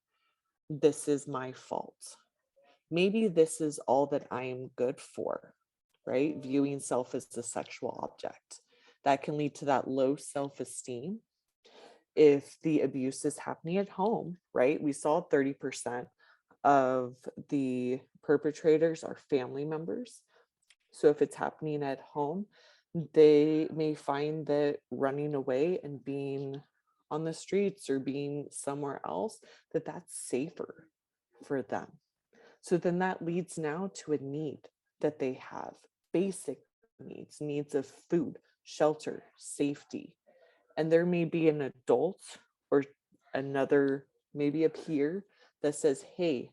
This is my fault. Maybe this is all that I am good for, right? Viewing self as a sexual object. that can lead to that low self-esteem. If the abuse is happening at home, right? We saw 30% of the perpetrators are family members. So if it's happening at home, they may find that running away and being on the streets or being somewhere else, that that's safer for them. So then that leads now to a need that they have, basic needs of food, shelter, safety. And there may be an adult or another, maybe a peer that says, hey,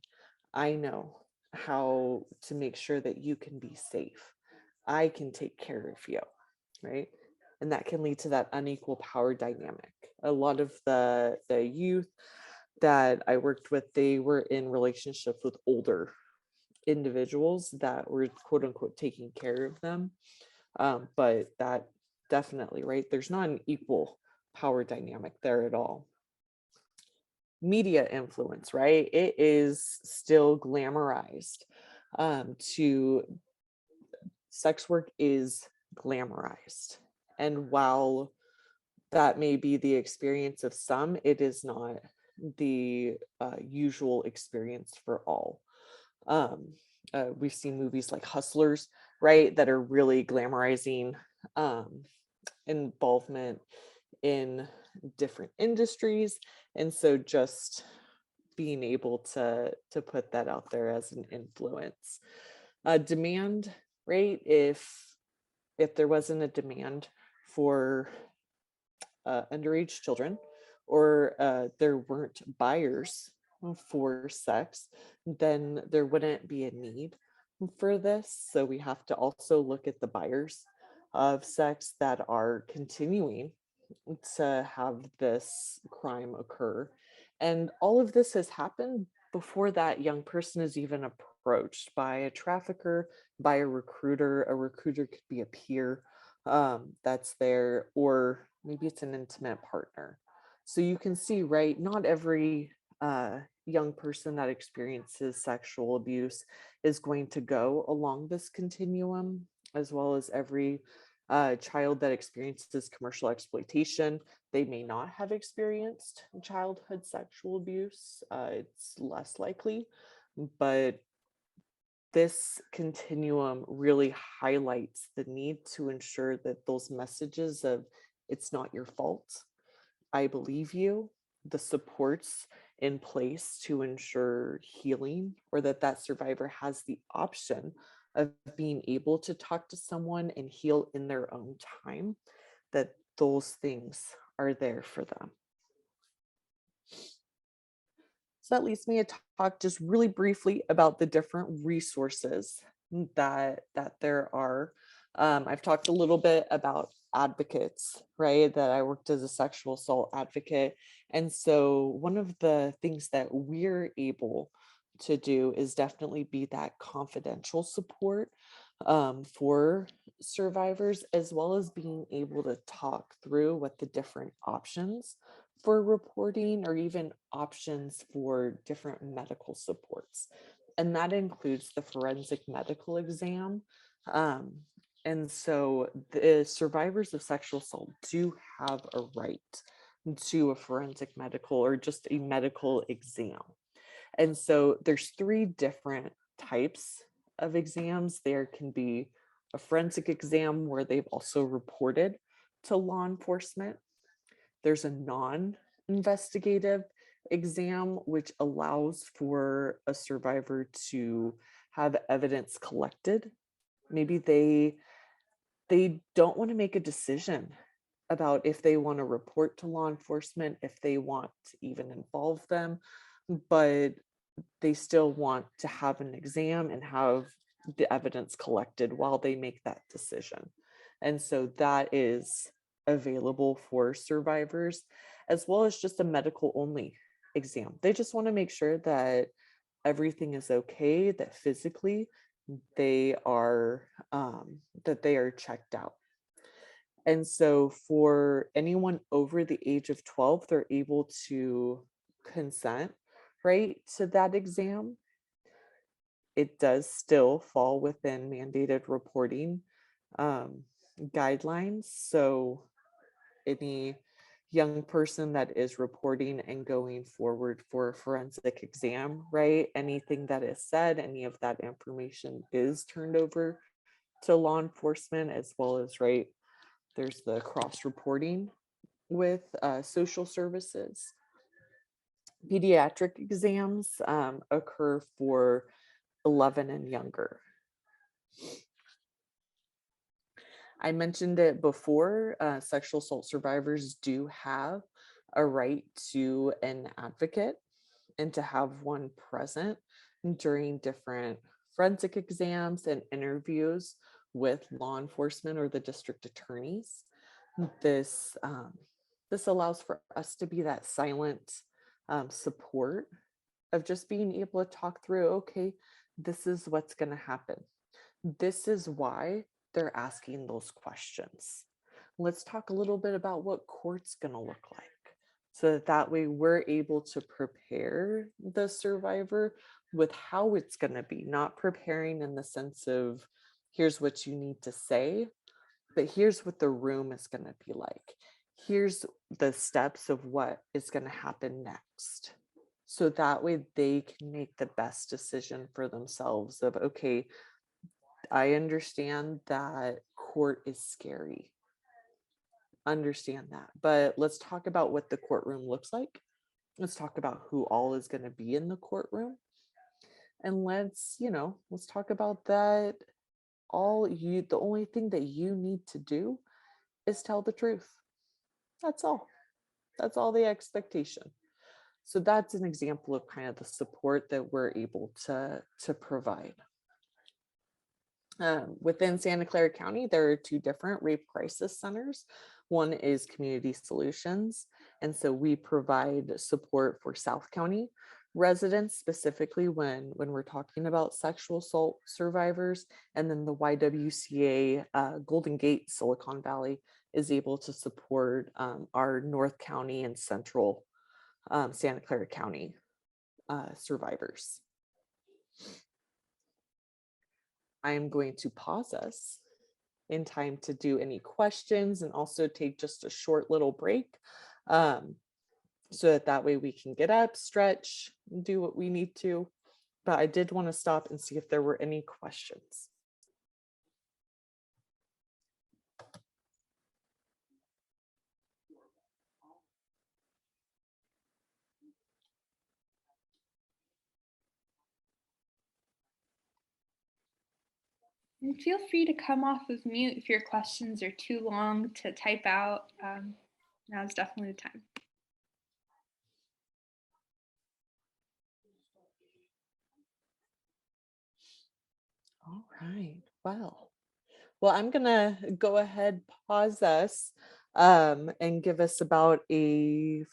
I know how to make sure that you can be safe. I can take care of you, right? And that can lead to that unequal power dynamic. A lot of the youth that I worked with, they were in relationships with older individuals that were quote unquote taking care of them. But that definitely, right? There's not an equal power dynamic there at all. Media influence, right? It is still glamorized. To sex work is glamorized. And while that may be the experience of some, it is not the usual experience for all. We've seen movies like Hustlers, right, that are really glamorizing involvement in different industries. And so just being able to put that out there as an influence. Demand, right? If there wasn't a demand for underage children, or there weren't buyers for sex, then there wouldn't be a need for this. So we have to also look at the buyers of sex that are continuing to have this crime occur. And all of this has happened before that young person is even approached by a trafficker, by a recruiter. A recruiter could be a peer that's there, or maybe it's an intimate partner. So you can see, right, not every young person that experiences sexual abuse is going to go along this continuum, as well as every child that experiences commercial exploitation. They may not have experienced childhood sexual abuse. It's less likely, but this continuum really highlights the need to ensure that those messages of it's not your fault, I believe you, the supports in place to ensure healing, or that survivor has the option of being able to talk to someone and heal in their own time, that those things are there for them. So that leads me to talk just really briefly about the different resources that there are. I've talked a little bit about advocates, right? That I worked as a sexual assault advocate. And so one of the things that we're able to do is definitely be that confidential support for survivors, as well as being able to talk through what the different options for reporting, or even options for different medical supports. And that includes the forensic medical exam. And so the survivors of sexual assault do have a right to a forensic medical, or just a medical exam. And so there's 3 different types of exams. There can be a forensic exam where they've also reported to law enforcement. There's a non-investigative exam, which allows for a survivor to have evidence collected. Maybe they don't want to make a decision about if they want to report to law enforcement, if they want to even involve them, but they still want to have an exam and have the evidence collected while they make that decision. And so that is available for survivors, as well as just a medical only exam. They just want to make sure that everything is okay, that physically they are checked out. And so for anyone over the age of 12, they're able to consent, right, to that exam. It does still fall within mandated reporting. guidelines. So any young person that is reporting and going forward for a forensic exam, right? Anything that is said, any of that information is turned over to law enforcement, as well as, right, there's the cross reporting with social services. Pediatric exams occur for 11 and younger. I mentioned it before, sexual assault survivors do have a right to an advocate and to have one present during different forensic exams and interviews with law enforcement or the district attorneys. This this allows for us to be that silent support of just being able to talk through, okay, this is what's going to happen. This is why they're asking those questions. Let's talk a little bit about what court's going to look like, so that way we're able to prepare the survivor with how it's going to be, not preparing in the sense of here's what you need to say, but here's what the room is going to be like. Here's the steps of what is going to happen next. So that way they can make the best decision for themselves of, okay, I understand that court is scary. Understand that. But let's talk about what the courtroom looks like. Let's talk about who all is going to be in the courtroom. And let's talk about that. The only thing that you need to do is tell the truth. That's all. That's all the expectation. So that's an example of kind of the support that we're able to provide. Within Santa Clara County, there are 2 different rape crisis centers. One is Community Solutions. And so we provide support for South County residents, specifically when we're talking about sexual assault survivors. And then the YWCA Golden Gate, Silicon Valley is able to support our North County and Central Santa Clara County survivors. I am going to pause us in time to do any questions and also take just a short little break so that way we can get up, stretch, and do what we need to. But I did want to stop and see if there were any questions. And feel free to come off of mute if your questions are too long to type out. Now's definitely the time. All right. Well, I'm going to go ahead, pause us, and give us about a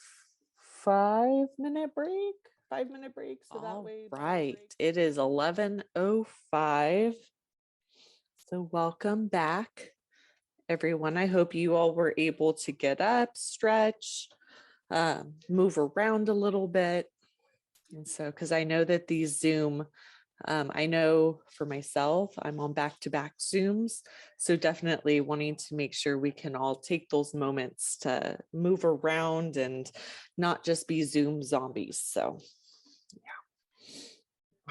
5-minute break. 5-minute break. So that way. Right. It is 11:05. So welcome back, everyone. I hope you all were able to get up, stretch, move around a little bit. And so, because I know that these Zoom, I know for myself, I'm on back-to-back Zooms. So definitely wanting to make sure we can all take those moments to move around and not just be Zoom zombies. So yeah.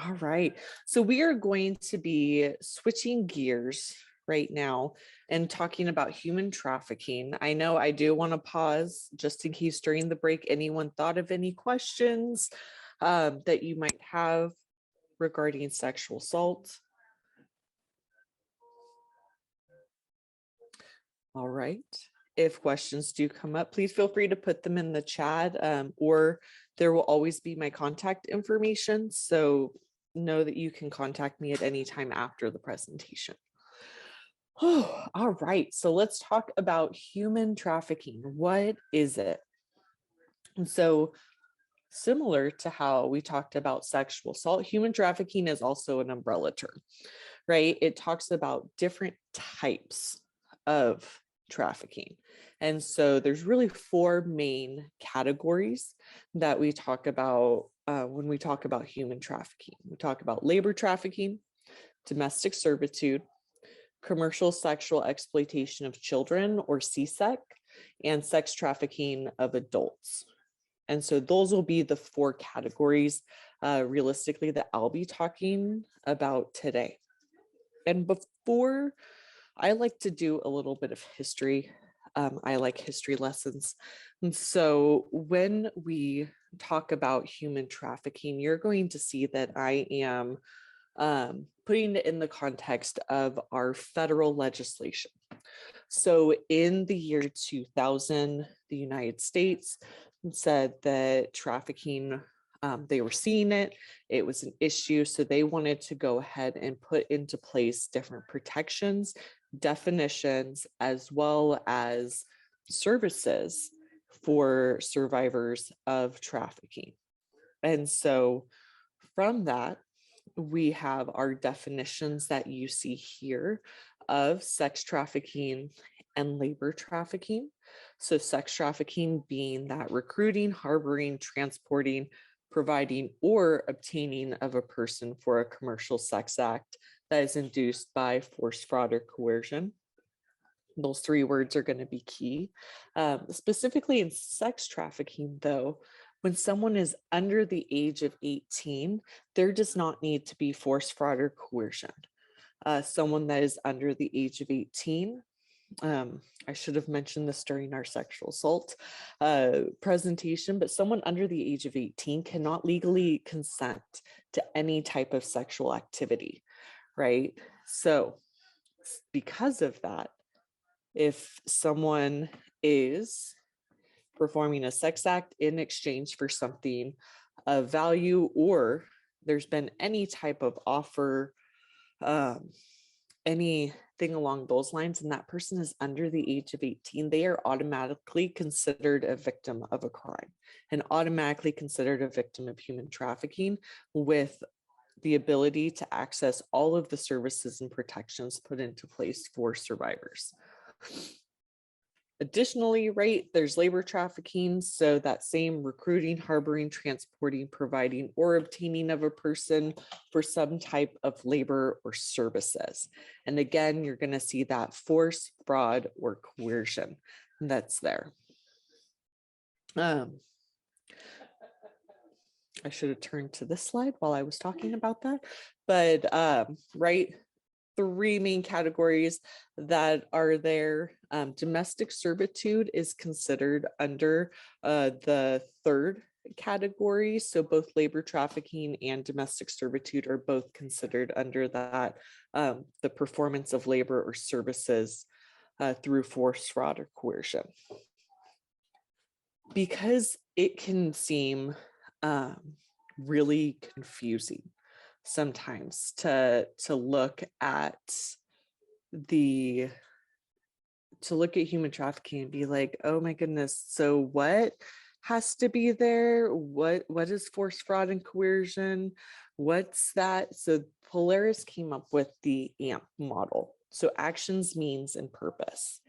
All right. So we are going to be switching gears right now and talking about human trafficking. I know I do want to pause just in case during the break anyone thought of any questions that you might have regarding sexual assault. All right. If questions do come up, please feel free to put them in the chat, or there will always be my contact information. So know that you can contact me at any time after the presentation. Oh, all right. So let's talk about human trafficking. What is it? And so similar to how we talked about sexual assault, human trafficking is also an umbrella term, right? It talks about different types of trafficking. And so there's really 4 main categories that we talk about when we talk about human trafficking. We talk about labor trafficking, domestic servitude, commercial sexual exploitation of children, or CSEC, and sex trafficking of adults. And so those will be the 4 categories realistically that I'll be talking about today. And before, I like to do a little bit of history. I like history lessons. And so when we talk about human trafficking, you're going to see that I am putting it in the context of our federal legislation. So in the year 2000, the United States said that trafficking, they were seeing it, it was an issue. So they wanted to go ahead and put into place different protections, definitions, as well as services for survivors of trafficking. And so from that, we have our definitions that you see here of sex trafficking and labor trafficking. So sex trafficking being that recruiting, harboring, transporting, providing, or obtaining of a person for a commercial sex act that is induced by force, fraud, or coercion. Those 3 words are going to be key. Specifically in sex trafficking, though, when someone is under the age of 18, there does not need to be force, fraud, or coercion. Someone that is under the age of 18, I should have mentioned this during our sexual assault presentation, but someone under the age of 18 cannot legally consent to any type of sexual activity, right? So because of that, if someone is performing a sex act in exchange for something of value, or there's been any type of offer, anything along those lines, and that person is under the age of 18, they are automatically considered a victim of a crime and automatically considered a victim of human trafficking, with the ability to access all of the services and protections put into place for survivors. Additionally, right, there's labor trafficking. So that same recruiting, harboring, transporting, providing, or obtaining of a person for some type of labor or services. And again, you're going to see that force, fraud, or coercion that's there. I should have turned to this slide while I was talking about that, but right, 3 main categories that are there. Domestic servitude is considered under the 3rd category. So both labor trafficking and domestic servitude are both considered under that, the performance of labor or services through force, fraud, or coercion. Because it can seem really confusing sometimes to look at human trafficking and be like, oh my goodness, so what has to be there? What is force, fraud, and coercion? What's that? So Polaris came up with the AMP model. So actions, means, and purpose.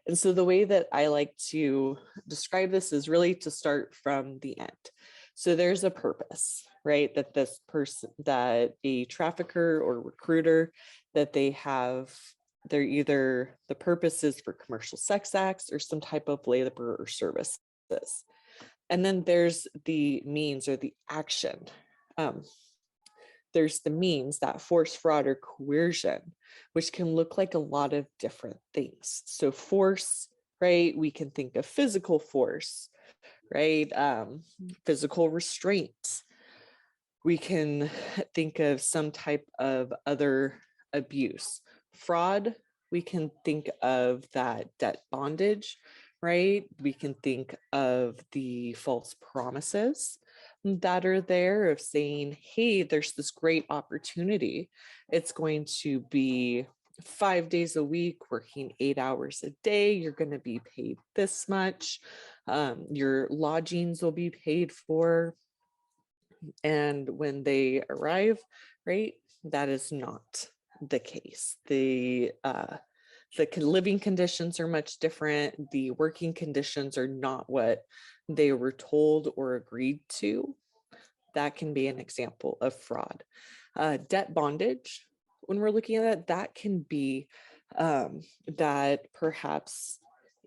And so the way that I like to describe this is really to start from the end. So there's a purpose, right? That this person, that a trafficker or recruiter, that they have, they're either, the purpose is for commercial sex acts or some type of labor or services. And then there's the means or the action. There's the means, that force, fraud, or coercion, which can look like a lot of different things. So force, right? We can think of physical force, right? Physical restraint. We can think of some type of other abuse. Fraud, we can think of that debt bondage, right? We can think of the false promises that are there of saying, hey, there's this great opportunity. It's going to be 5 days a week, working 8 hours a day. You're going to be paid this much. Your lodgings will be paid for. And when they arrive, right, that is not the case. The living conditions are much different. The working conditions are not what they were told or agreed to. That can be an example of fraud. Debt bondage, when we're looking at it, that can be that perhaps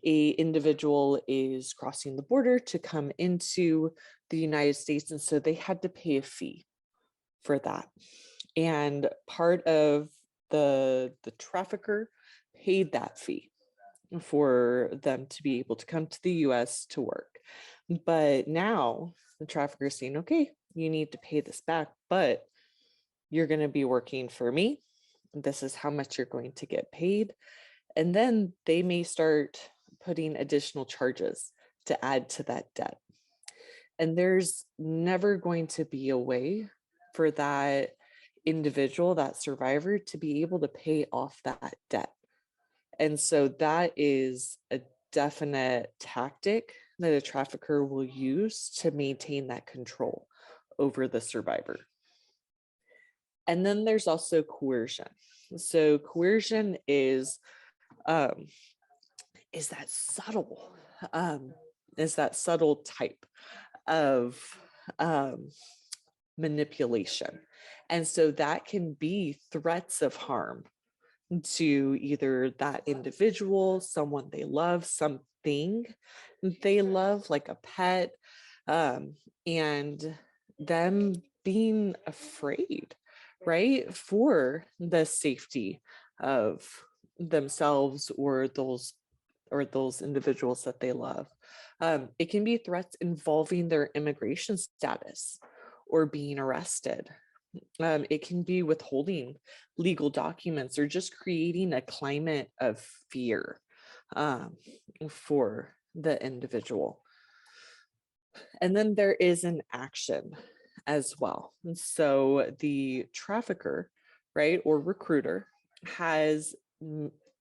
a individual is crossing the border to come into the United States, and so they had to pay a fee for that. And part of the trafficker paid that fee for them to be able to come to the US to work. But now the trafficker is saying, okay, you need to pay this back, but you're going to be working for me. This is how much you're going to get paid. And then they may start putting additional charges to add to that debt. And there's never going to be a way for that individual, that survivor, to be able to pay off that debt. And so that is a definite tactic that a trafficker will use to maintain that control over the survivor. And then there's also coercion. So coercion is that subtle type of manipulation. And so that can be threats of harm to either that individual, someone they love, something they love, like a pet, and them being afraid, right, for the safety of themselves or those individuals that they love. It can be threats involving their immigration status or being arrested. It can be withholding legal documents or just creating a climate of fear for the individual. And then there is an action as well. And so the trafficker, right, or recruiter has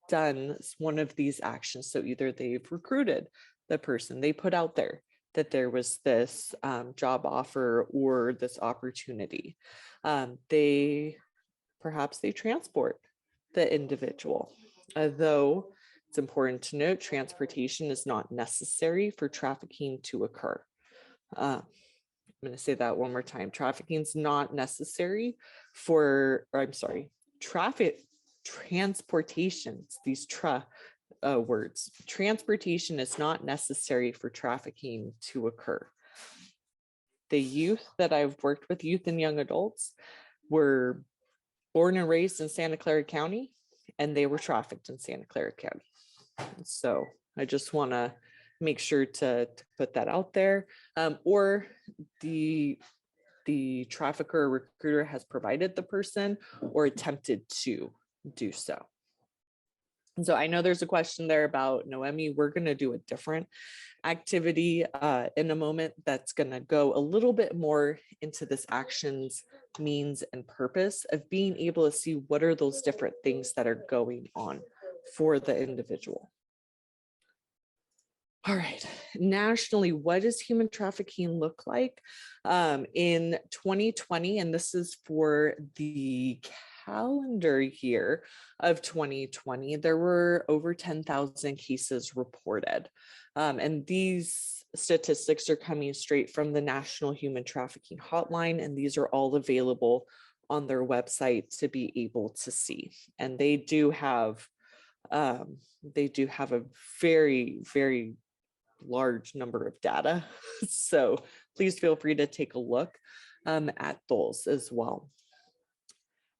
done one of these actions. So either they've recruited the person, they put out there that there was this job offer or this opportunity. Perhaps they transport the individual. Though it's important to note, transportation is not necessary for trafficking to occur. I'm going to say that one more time. Trafficking is not necessary transportation, these words. Transportation is not necessary for trafficking to occur. The youth that I've worked with, youth and young adults, were born and raised in Santa Clara County, and they were trafficked in Santa Clara County. So I just want to make sure to put that out there. Or the trafficker or recruiter has provided the person or attempted to do so. And so I know there's a question there about Noemi. We're going to do a different activity in a moment that's going to go a little bit more into this actions, means, and purpose of being able to see what are those different things that are going on for the individual. All right, nationally, what does human trafficking look like? In 2020, and this is for the calendar year of 2020, there were over 10,000 cases reported. And these statistics are coming straight from the National Human Trafficking Hotline, and these are all available on their website to be able to see. And they do have a very, very large number of data. So please feel free to take a look at those as well.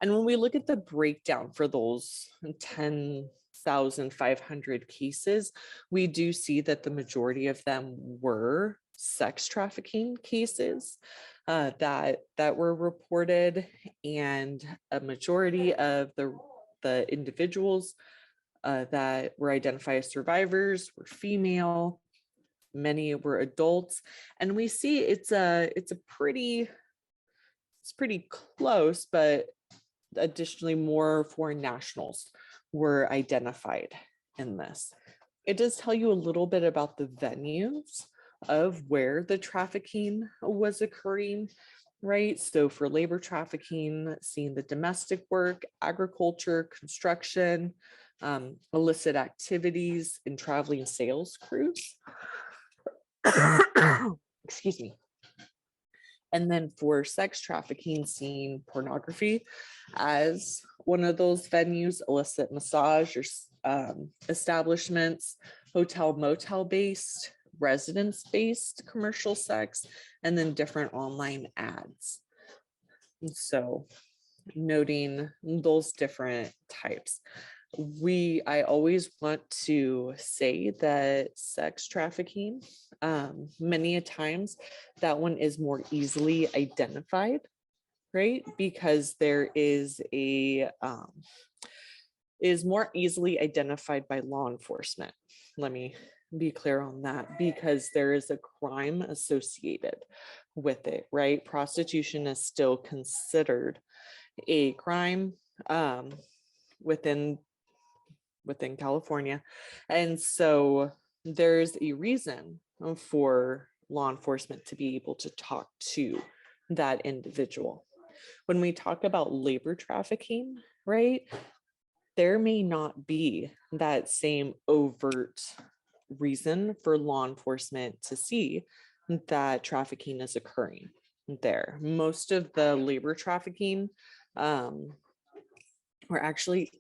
And when we look at the breakdown for those 10,500 cases, we do see that the majority of them were sex trafficking cases that were reported, and a majority of the individuals that were identified as survivors were female. Many were adults, and we see it's pretty close, but additionally more foreign nationals were identified in this. It does tell you a little bit about the venues of where the trafficking was occurring, right? So for labor trafficking, seeing the domestic work, agriculture, construction, illicit activities, and traveling sales crews. Excuse me. And then for sex trafficking, seeing pornography as one of those venues, illicit massage or establishments, hotel, motel based, residence based commercial sex, and then different online ads. And so noting those different types. I always want to say that sex trafficking, many a times that one is more easily identified, right? Because there is is more easily identified by law enforcement. Let me be clear on that, because there is a crime associated with it, right? Prostitution is still considered a crime within California. And so there's a reason for law enforcement to be able to talk to that individual. When we talk about labor trafficking, right, there may not be that same overt reason for law enforcement to see that trafficking is occurring there. Most of the labor trafficking, or actually,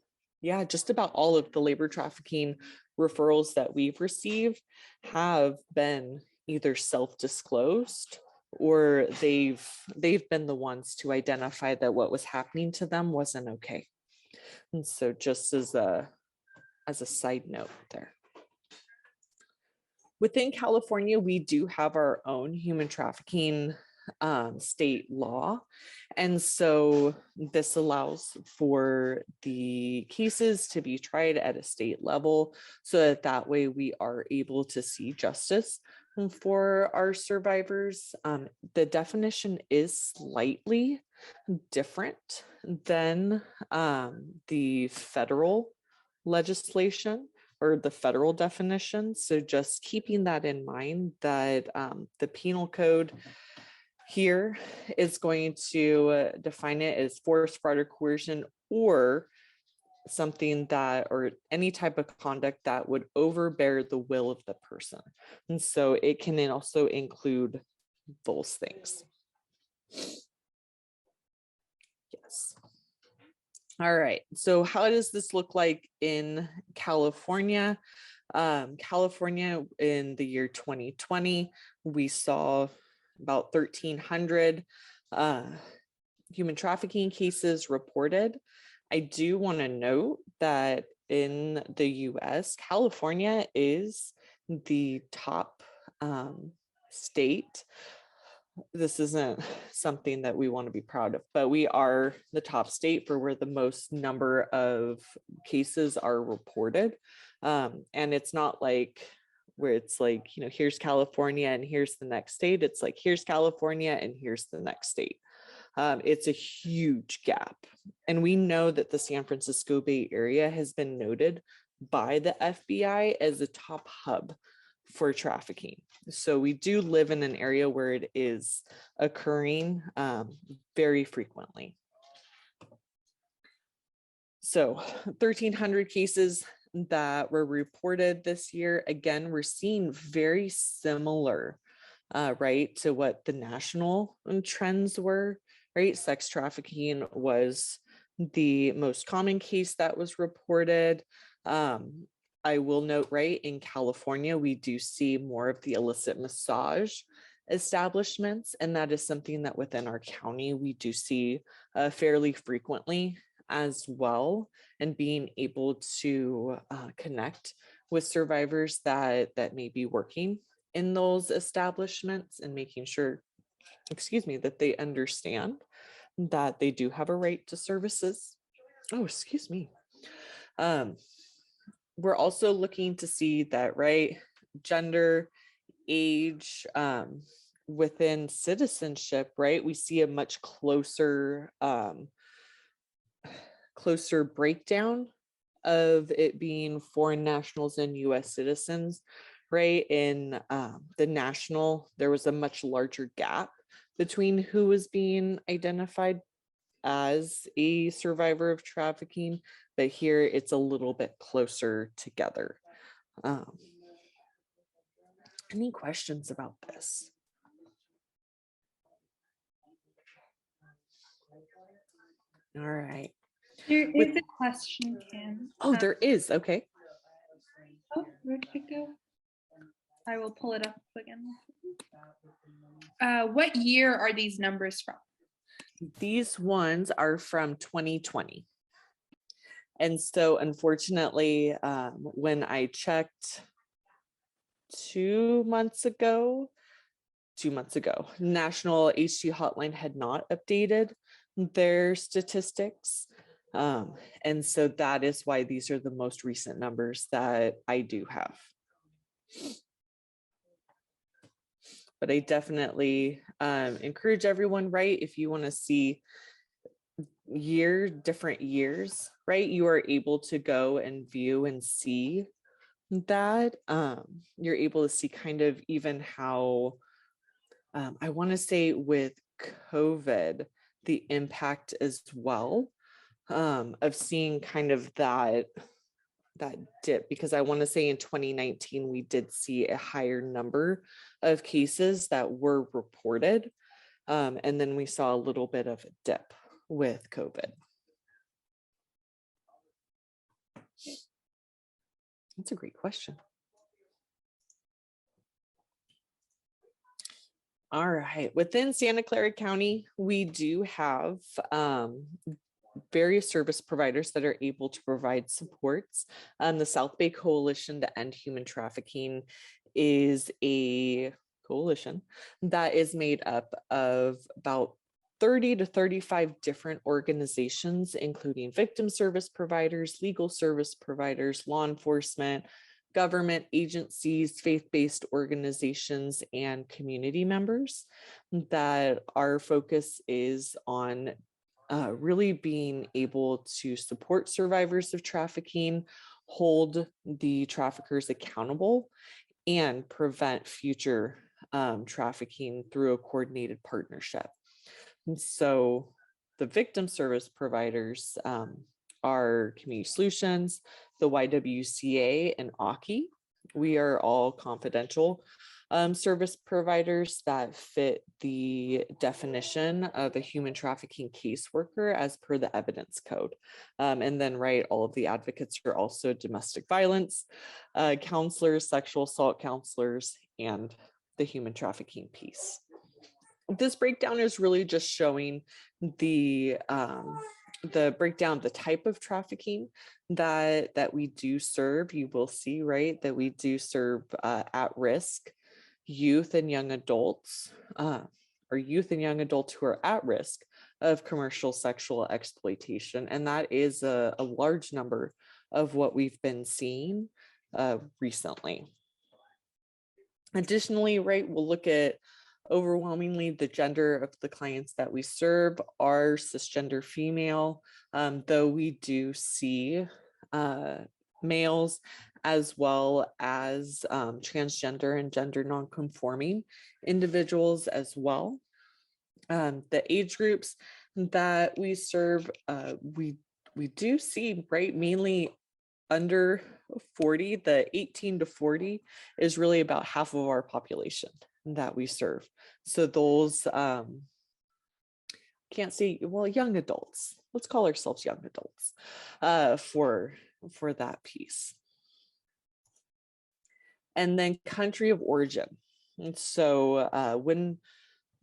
yeah, just about all of the labor trafficking referrals that we've received have been either self-disclosed or they've been the ones to identify that what was happening to them wasn't okay. And so just as a side note there. Within California, we do have our own human trafficking state law. And so this allows for the cases to be tried at a state level so that way we are able to see justice for our survivors. The definition is slightly different than the federal legislation or the federal definition. So just keeping that in mind, that the penal code here is going to define it as force, fraud, or coercion, or something that, or any type of conduct that would overbear the will of the person. And so it can also include those things. Yes. All right, so how does this look like in California? California in the year 2020, we saw about 1,300 human trafficking cases reported. I do want to note that in the US, California is the top state. This isn't something that we want to be proud of, but we are the top state for where the most number of cases are reported. And it's not like where it's like, you know, here's California and here's the next state. It's like, here's California and here's the next state. It's a huge gap. And we know that the San Francisco Bay Area has been noted by the FBI as a top hub for trafficking. So we do live in an area where it is occurring very frequently. So 1,300 cases that were reported this year. Again, we're seeing very similar, right, to what the national trends were, right? Sex trafficking was the most common case that was reported. I will note, right, in California, we do see more of the illicit massage establishments, and that is something that within our county, we do see fairly frequently as well, and being able to connect with survivors that may be working in those establishments and making sure, that they understand that they do have a right to services. Oh, excuse me. We're also looking to see that, right, gender, age, within citizenship, right, we see a much closer breakdown of it being foreign nationals and US citizens, right? In the national, there was a much larger gap between who was being identified as a survivor of trafficking, but here it's a little bit closer together. Any questions about this? All right. There With- is a question, Kim. Oh, there is. Okay. Oh, where did it go? I will pull it up again. What year are these numbers from? These ones are from 2020. And so unfortunately, when I checked 2 months ago, National HT Hotline had not updated their statistics. And so that is why these are the most recent numbers that I do have. But I definitely encourage everyone, right? If you want to see different years, right? You are able to go and view and see that. You're able to see kind of even how, I want to say with COVID, the impact as well of seeing kind of that dip, because I want to say in 2019 we did see a higher number of cases that were reported, and then we saw a little bit of a dip with COVID. That's a great question. All right, within Santa Clara County, we do have various service providers that are able to provide supports. The South Bay Coalition to End Human Trafficking is a coalition that is made up of about 30 to 35 different organizations, including victim service providers, legal service providers, law enforcement, government agencies, faith-based organizations, and community members. That our focus is on really being able to support survivors of trafficking, hold the traffickers accountable, and prevent future trafficking through a coordinated partnership. And so the victim service providers are Community Solutions, the YWCA, and AWKI. We are all confidential service providers that fit the definition of a human trafficking caseworker as per the evidence code. And then, right, all of the advocates are also domestic violence counselors, sexual assault counselors, and the human trafficking piece. This breakdown is really just showing the breakdown, the type of trafficking that we do serve. You will see, right, that we do serve at-risk youth and young adults, or youth and young adults who are at risk of commercial sexual exploitation. And that is a large number of what we've been seeing recently. Additionally, right, we'll look at overwhelmingly the gender of the clients that we serve are cisgender female, though we do see males as well as transgender and gender nonconforming individuals as well. The age groups that we serve, we do see, right, mainly under 40. The 18 to 40 is really about half of our population that we serve. So those can't say, well, young adults, let's call ourselves young adults for that piece. And then country of origin. And so when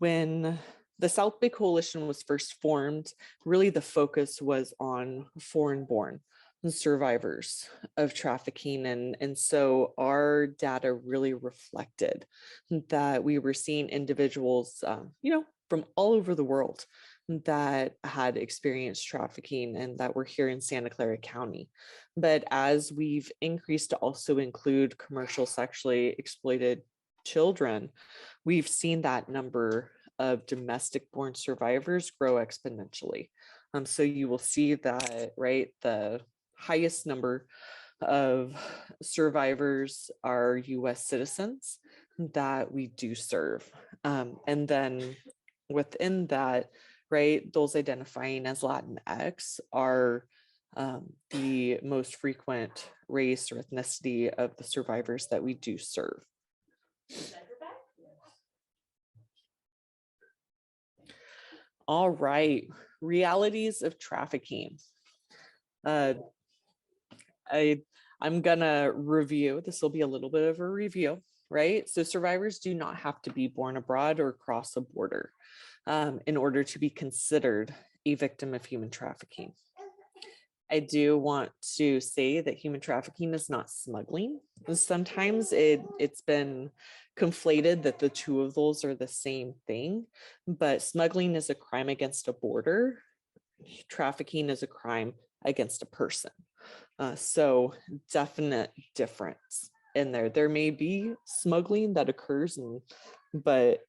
the South Bay Coalition was first formed, really the focus was on foreign-born survivors of trafficking. And so our data really reflected that we were seeing individuals, from all over the world that had experienced trafficking and that were here in Santa Clara County. But as we've increased to also include commercial sexually exploited children, we've seen that number of domestic born survivors grow exponentially. So you will see that, right, the highest number of survivors are US citizens that we do serve. And then within that, right, those identifying as Latinx are the most frequent race or ethnicity of the survivors that we do serve. All right, realities of trafficking. I'm gonna review, this will be a little bit of a review, right? So survivors do not have to be born abroad or cross a border in order to be considered a victim of human trafficking. I do want to say that human trafficking is not smuggling. Sometimes it's been conflated that the two of those are the same thing, but smuggling is a crime against a border. Trafficking is a crime against a person. So definite difference in there. There may be smuggling that occurs, but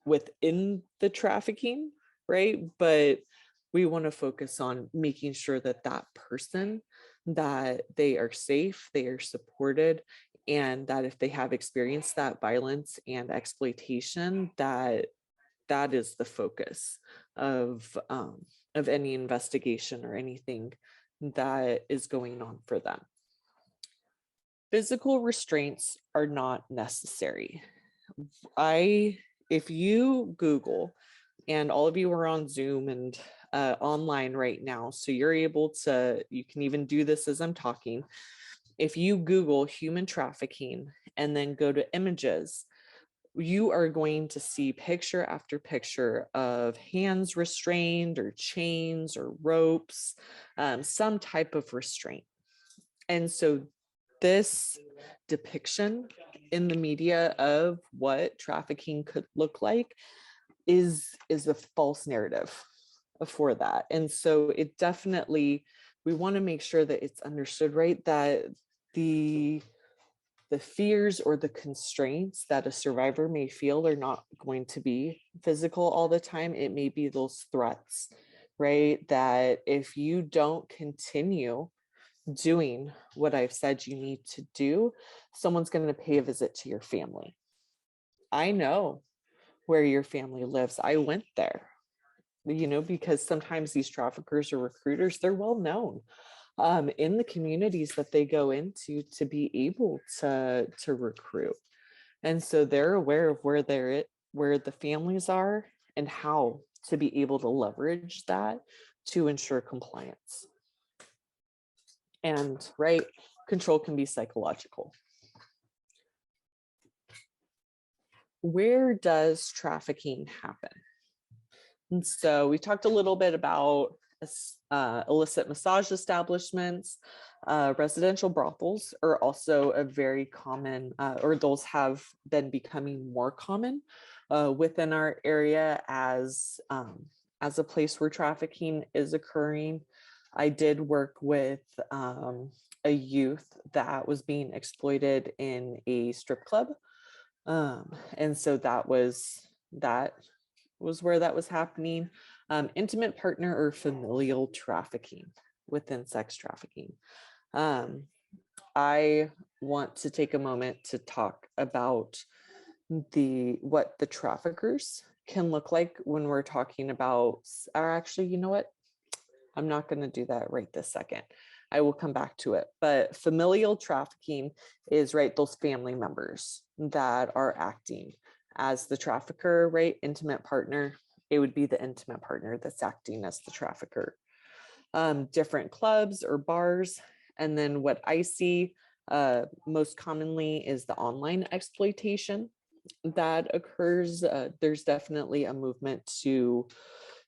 within the trafficking, right? But we want to focus on making sure that that person, that they are safe, they are supported, and that if they have experienced that violence and exploitation, that is the focus of any investigation or anything that is going on for them. Physical restraints are not necessary. If you Google, and all of you are on Zoom and online right now, so you're able to, you can even do this as I'm talking. If you Google human trafficking and then go to images, you are going to see picture after picture of hands restrained or chains or ropes, some type of restraint. And so this depiction in the media of what trafficking could look like is a false narrative for that. And so it definitely, we want to make sure that it's understood, right, that the fears or the constraints that a survivor may feel are not going to be physical all the time. It may be those threats, right? That if you don't continue doing what I've said you need to do, someone's going to pay a visit to your family. I know where your family lives. I went there, because sometimes these traffickers or recruiters, they're well known in the communities that they go into to be able to recruit. And so they're aware of where the families are and how to be able to leverage that to ensure compliance. And right, control can be psychological. Where does trafficking happen? And so we talked a little bit about illicit massage establishments. Residential brothels are also a very common, or those have been becoming more common within our area as a place where trafficking is occurring. I did work with a youth that was being exploited in a strip club. And so that was where that was happening. Intimate partner or familial trafficking within sex trafficking. I want to take a moment to talk about what the traffickers can look like when we're talking about, or actually, you know what? I'm not going to do that right this second. I will come back to it. But familial trafficking is, right, those family members that are acting as the trafficker, right? Intimate partner, it would be the intimate partner that's acting as the trafficker. Different clubs or bars. And then what I see most commonly is the online exploitation that occurs. There's definitely a movement to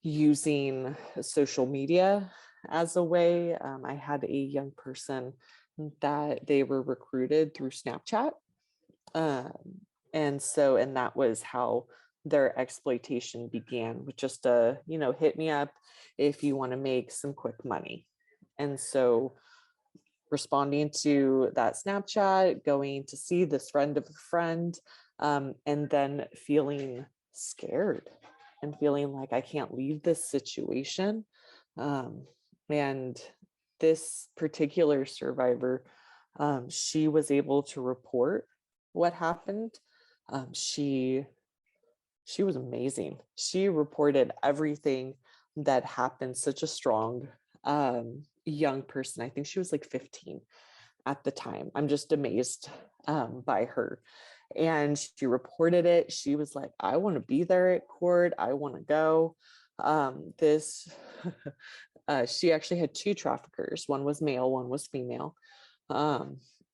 using social media as a way. I had a young person that they were recruited through Snapchat. And that was how their exploitation began, with just hit me up if you want to make some quick money. And so responding to that Snapchat, going to see this friend of a friend, and then feeling scared and feeling like I can't leave this situation. And this particular survivor, she was able to report what happened. She was amazing. She reported everything that happened. Such a strong young person. I think she was like 15 at the time. I'm just amazed by her. And she reported it. She was like, I want to be there at court. I want to go. This, she actually had two traffickers. One was male, one was female.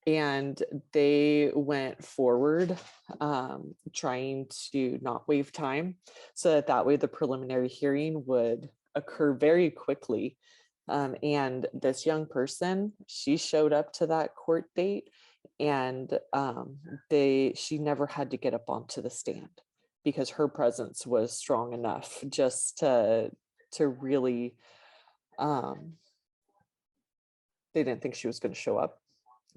And they went forward trying to not waive time so that way the preliminary hearing would occur very quickly. And this young person, she showed up to that court date, and she never had to get up onto the stand because her presence was strong enough just to really, they didn't think she was going to show up.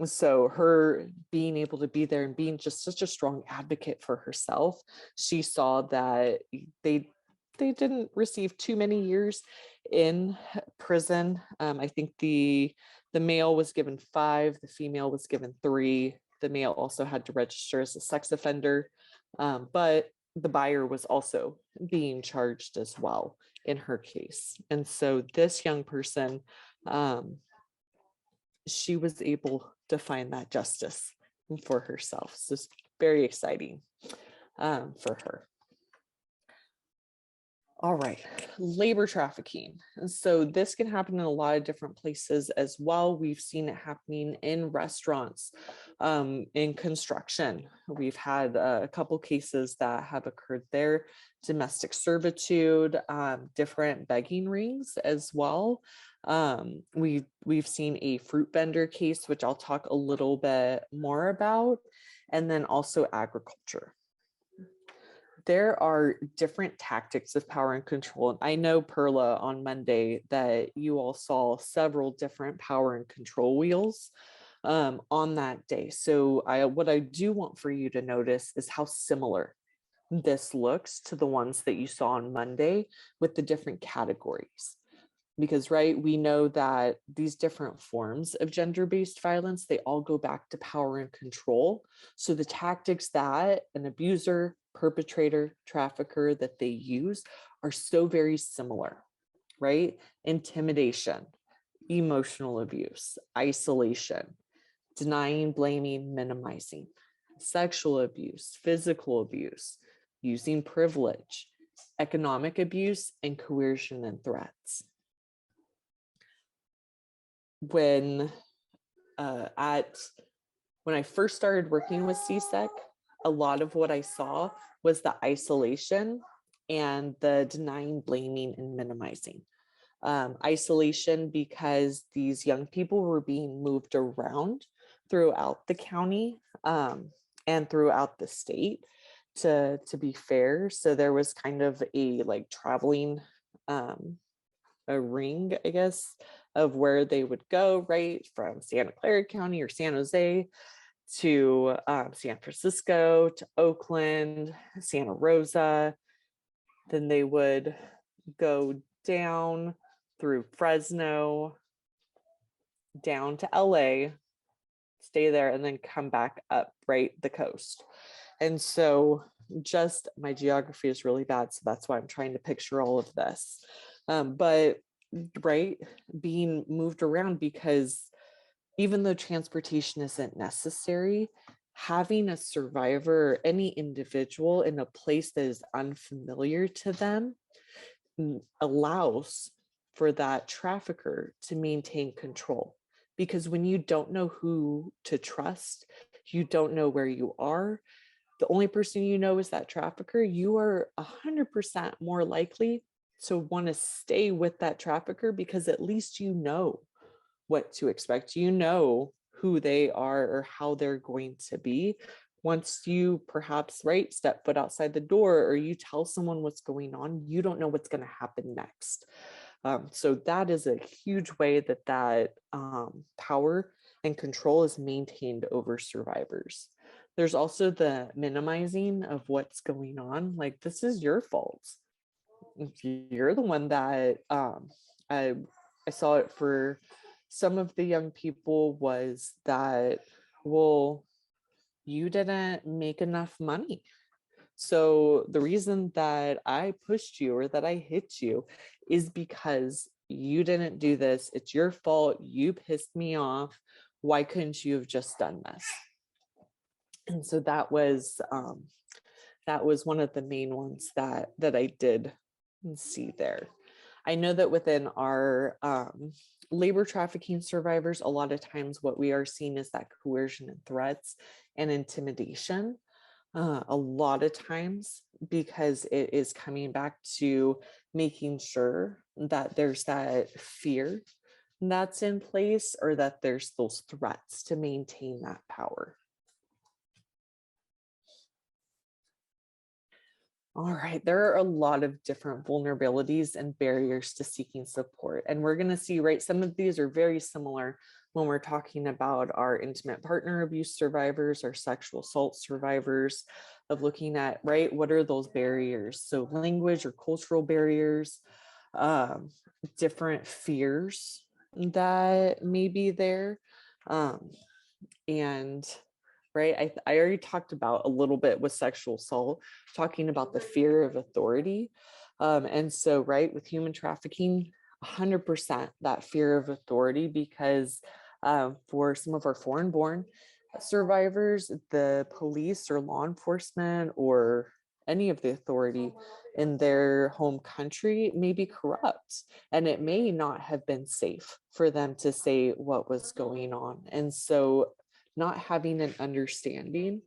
So her being able to be there and being just such a strong advocate for herself, she saw that they didn't receive too many years in prison. I think the male was given 5, the female was given 3. The male also had to register as a sex offender, but the buyer was also being charged as well in her case. And so this young person, she was able to find that justice for herself. So it's very exciting for her. All right, labor trafficking. And so this can happen in a lot of different places as well. We've seen it happening in restaurants, in construction. We've had a couple cases that have occurred there, domestic servitude, different begging rings as well. We've seen a fruit vendor case, which I'll talk a little bit more about, and then also agriculture. There are different tactics of power and control. And I know, Perla, on Monday that you all saw several different power and control wheels on that day. So what I do want for you to notice is how similar this looks to the ones that you saw on Monday with the different categories. Because, right, we know that these different forms of gender-based violence, they all go back to power and control. So the tactics that an abuser, perpetrator, trafficker that they use are so very similar, right? Intimidation, emotional abuse, isolation, denying, blaming, minimizing, sexual abuse, physical abuse, using privilege, economic abuse, and coercion and threats. When I first started working with CSEC, a lot of what I saw was the isolation and the denying, blaming, and minimizing. Isolation because these young people were being moved around throughout the county and throughout the state, to be fair. So there was kind of a like traveling a ring, I guess, of where they would go, right, from Santa Clara County or San Jose to San Francisco to Oakland, Santa Rosa. Then they would go down through Fresno, down to LA, stay there, and then come back up, right, the coast. And so just my geography is really bad, so that's why I'm trying to picture all of this. But right, being moved around, because even though transportation isn't necessary, having a survivor or any individual in a place that is unfamiliar to them allows for that trafficker to maintain control. Because when you don't know who to trust, you don't know where you are, the only person you know is that trafficker, you are 100% more likely to want to stay with that trafficker, because at least you know what to expect. You know who they are or how they're going to be. Once you perhaps, right, step foot outside the door, or you tell someone what's going on, you don't know what's going to happen next. So that is a huge way that power and control is maintained over survivors. There's also the minimizing of what's going on. Like, this is your fault. You're the one that I saw it for some of the young people was that, well, you didn't make enough money. So the reason that I pushed you or that I hit you is because you didn't do this. It's your fault. You pissed me off. Why couldn't you have just done this? And so that was one of the main ones that I did and see there. I know that within our labor trafficking survivors, a lot of times what we are seeing is that coercion and threats and intimidation. A lot of times, because it is coming back to making sure that there's that fear that's in place, or that there's those threats to maintain that power. All right, there are a lot of different vulnerabilities and barriers to seeking support. And we're going to see, right, some of these are very similar when we're talking about our intimate partner abuse survivors, our sexual assault survivors, of looking at, right, what are those barriers? So language or cultural barriers, different fears that may be there. And right, I already talked about a little bit with sexual assault, talking about the fear of authority. And so, right, with human trafficking, 100% that fear of authority, because for some of our foreign-born survivors, the police or law enforcement or any of the authority in their home country may be corrupt, and it may not have been safe for them to say what was going on. And so not having an understanding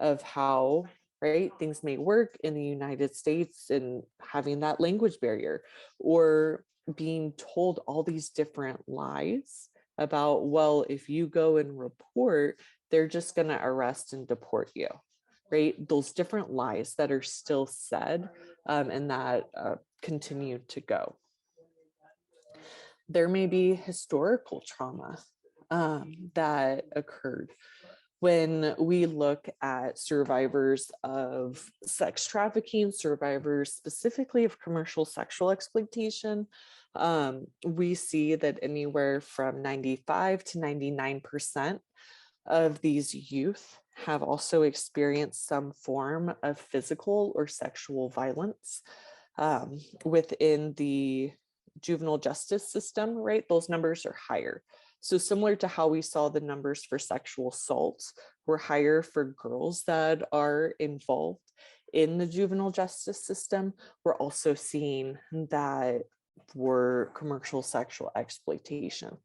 of how, right, things may work in the United States, and having that language barrier, or being told all these different lies about, well, if you go and report, they're just going to arrest and deport you, right? Those different lies that are still said and that continue to go. There may be historical trauma that occurred. When we look at survivors of sex trafficking, survivors specifically of commercial sexual exploitation, we see that anywhere from 95 to 99% of these youth have also experienced some form of physical or sexual violence within the juvenile justice system, right? Those numbers are higher. So similar to how we saw the numbers for sexual assault were higher for girls that are involved in the juvenile justice system, we're also seeing that for commercial sexual exploitation.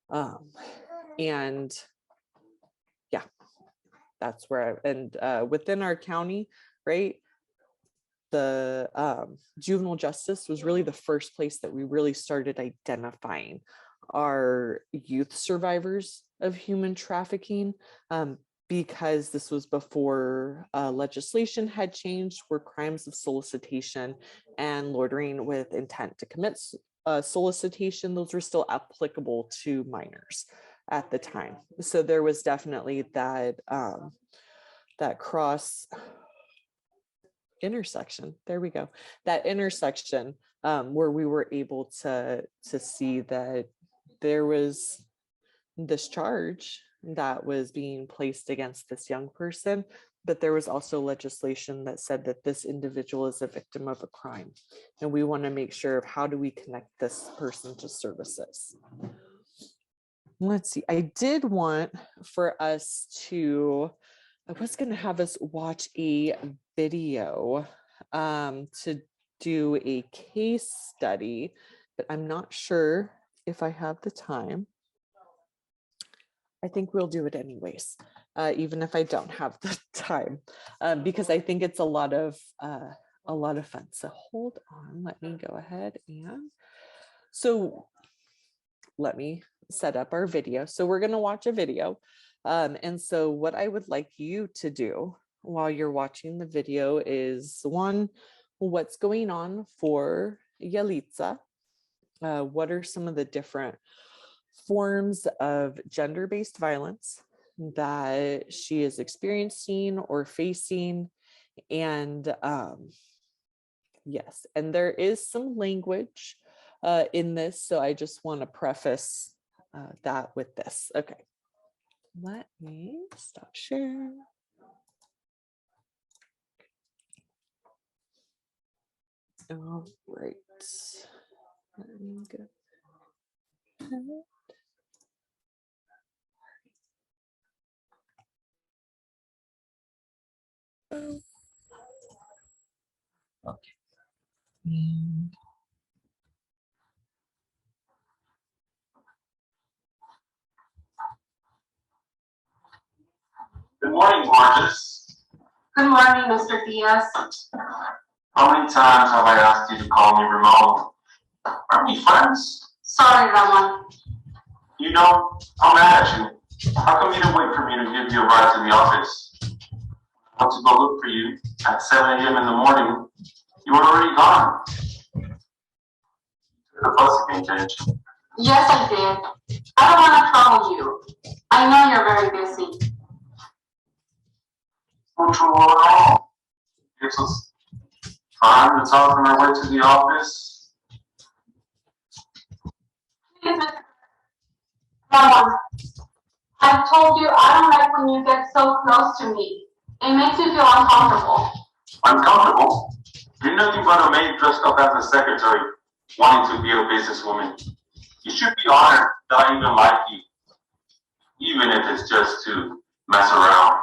And yeah, that's where, within our county, right, the juvenile justice was really the first place that we really started identifying our youth survivors of human trafficking, because this was before legislation had changed, where crimes of solicitation and loitering with intent to commit solicitation, those were still applicable to minors at the time. So there was definitely that that cross intersection, there we go, that intersection where we were able to see that there was this charge that was being placed against this young person, but there was also legislation that said that this individual is a victim of a crime, and we want to make sure of how do we connect this person to services. Let's see, I did want for us to, I was going to have us watch a video to do a case study, but I'm not sure if I have the time. I think we'll do it anyways, even if I don't have the time, because I think it's a lot of fun. So hold on, let me go ahead and so let me set up our video. So we're going to watch a video. And so what I would like you to do while you're watching the video is, one, what's going on for Yalitza? What are some of the different forms of gender-based violence that she is experiencing or facing? And yes, and there is some language in this, so I just want to preface that with this. Okay, let me stop sharing. All right, let me go ahead. Okay, And Good morning, gorgeous. Good morning, Mr. Diaz. How many times have I asked you to call me Ramon? Aren't we friends? Sorry, Ramon. You know, I'm mad at you. How come you didn't wait for me to give you a ride to the office? I went to go look for you at 7 a.m. in the morning. You were already gone. The bus again, didn't you? Yes, I did. I don't want to trouble you. I know you're very busy. No trouble at all. Gives us time to talk on our way to the office. Please, Mr. Ramon, I've told you I don't like when you get so close to me. It makes me feel uncomfortable. Uncomfortable? You're nothing but a maid dressed up as a secretary, wanting to be a businesswoman. You should be honored that I even like you, even if it's just to mess around.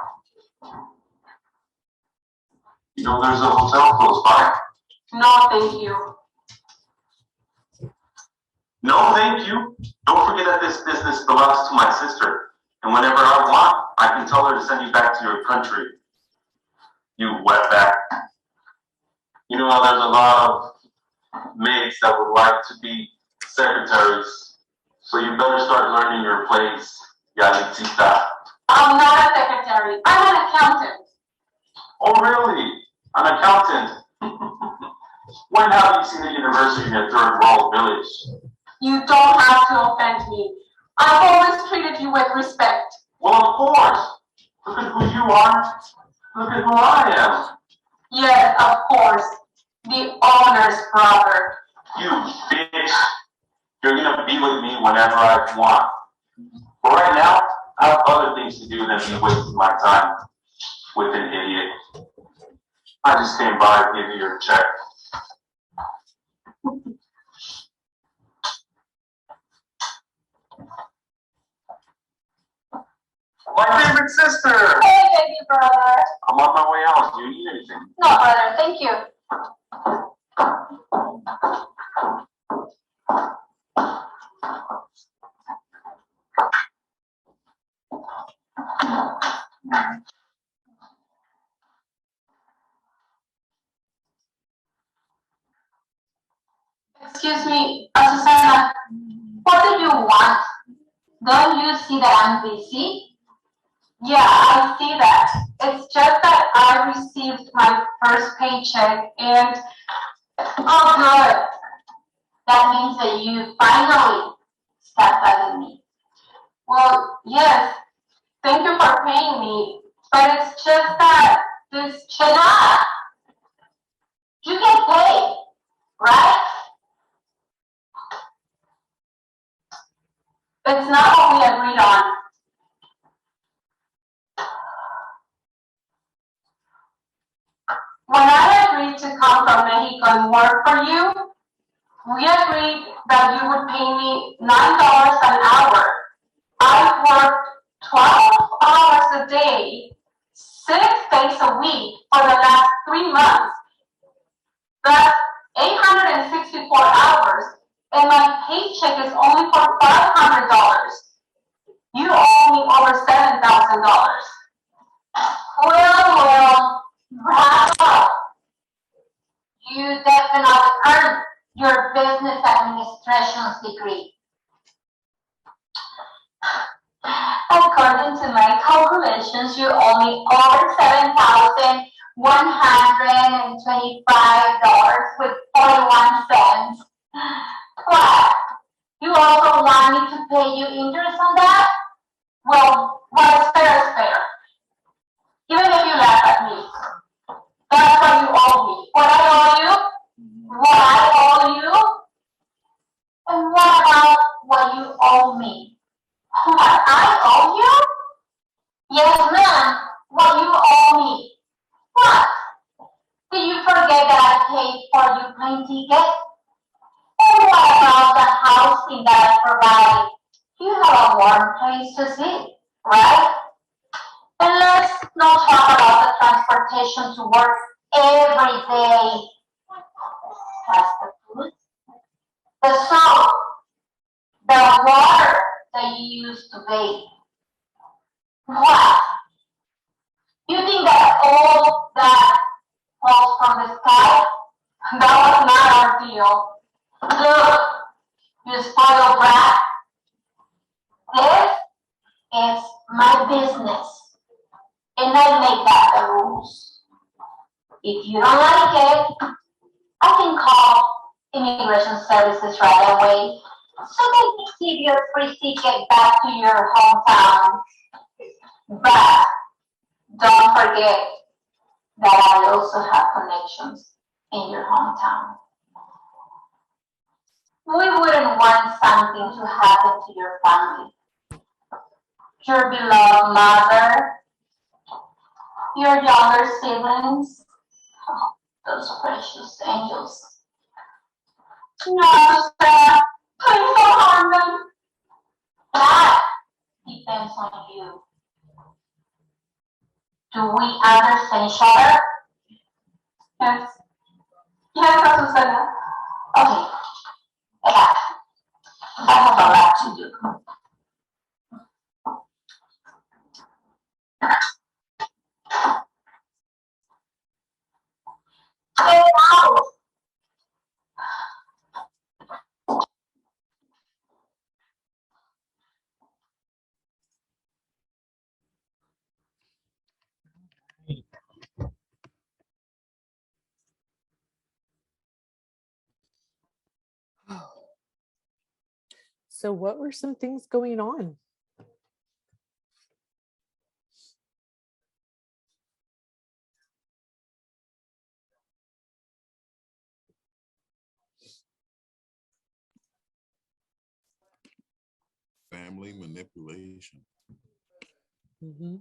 You know, there's a hotel close by. No, thank you. No, thank you. Don't forget that this business belongs to my sister, and whenever I want, I can tell her to send you back to your country. You wetback. You know, there's a lot of maids that would like to be secretaries, so you better start learning your place, Yalitita. I'm not a secretary. I'm an accountant. Oh, really? An accountant? When have you seen a university in a third world village? You don't have to offend me. I've always treated you with respect. Well, of course. Look at who you are. Look at who I am. Yes, of course. The owner's brother. You bitch. You're gonna be with me whenever I want. But right now, I have other things to do than be wasting my time with an idiot. I just came by to give you your check. My favorite sister! Hey, baby brother. I'm on my way out. Do you need anything? No, brother, thank you. Excuse me, Susana, what do you want? Don't you see that I'm busy? Yeah, I see that. It's just that I received my first paycheck and, oh good. That means that you finally stopped bugging me. Well, yes, thank you for paying me, but it's just that this Chena, you get paid, right? It's not what we agreed on. When I agreed to come from Mexico and work for you, we agreed that you would pay me $9 an hour. I worked 12 hours a day, 6 days a week for the last 3 months. That's 864 hours, and my paycheck is only for $500. You owe me over $7,000. Well, bravo. You definitely earned your business administration's degree. According to my calculations, you owe me over $7,125.41. What? You also want me to pay you interest on that? Well, what's fair is fair. Even if you laugh at me, that's what you owe me. What I owe you, what I owe you, and what about what you owe me? What I owe you? Yes, ma'am, what you owe me. What? Did you forget that I paid for your plane ticket? And what about the housing that I provided? You have a warm place to sit, right? And let's not talk about the transportation to work every day. has the food, the soap, the water that you use to bathe. What? You think that all that falls from the sky? That was not our deal. Look, you spoiled brat. This is my business, and I make that the rules. If you don't like it, I can call immigration services right away so they can give you a free ticket back to your hometown. But don't forget that I also have connections in your hometown. We wouldn't want something to happen to your family. Your beloved mother, your younger siblings, oh, those precious angels. No, sir, please don't harm them. That depends on you. Do we understand each other? Yes. Yes, Susana. Okay. Yeah. I have a lot to do. Get out. So what were some things going on? Family manipulation. Mm-hmm.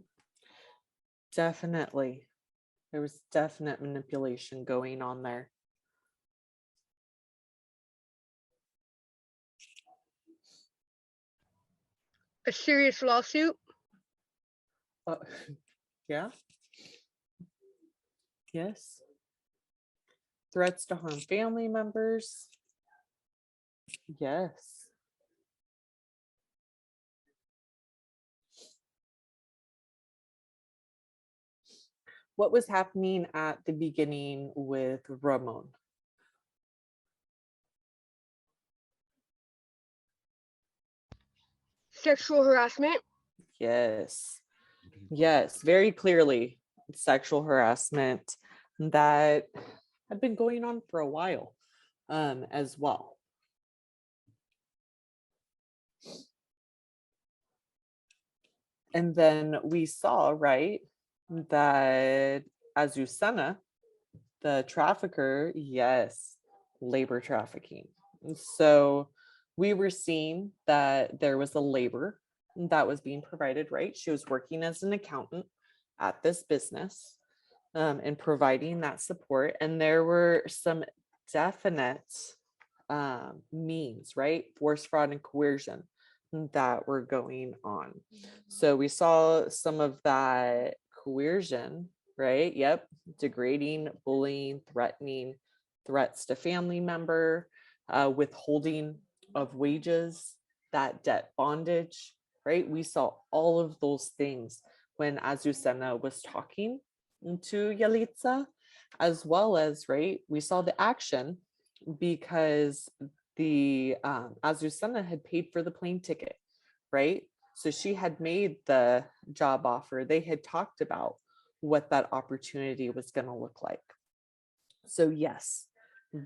Definitely. There was definite manipulation going on there. A serious lawsuit? Yeah. Yes. Threats to harm family members. Yes. What was happening at the beginning with Ramon? Sexual harassment? Yes. Yes, very clearly sexual harassment that had been going on for a while as well. And then we saw, right, that Azucena, the trafficker, yes, labor trafficking. So we were seeing that there was a labor that was being provided, right? She was working as an accountant at this business and providing that support. And there were some definite means, right? Force, fraud, and coercion that were going on. So we saw some of that coercion, right? Yep. Degrading, bullying, threatening, threats to family member, withholding of wages, that debt bondage, right? We saw all of those things when Azucena was talking to Yalitza, as well as, right, we saw the action because the Azucena had paid for the plane ticket, right? So she had made the job offer. They had talked about what that opportunity was going to look like. So yes,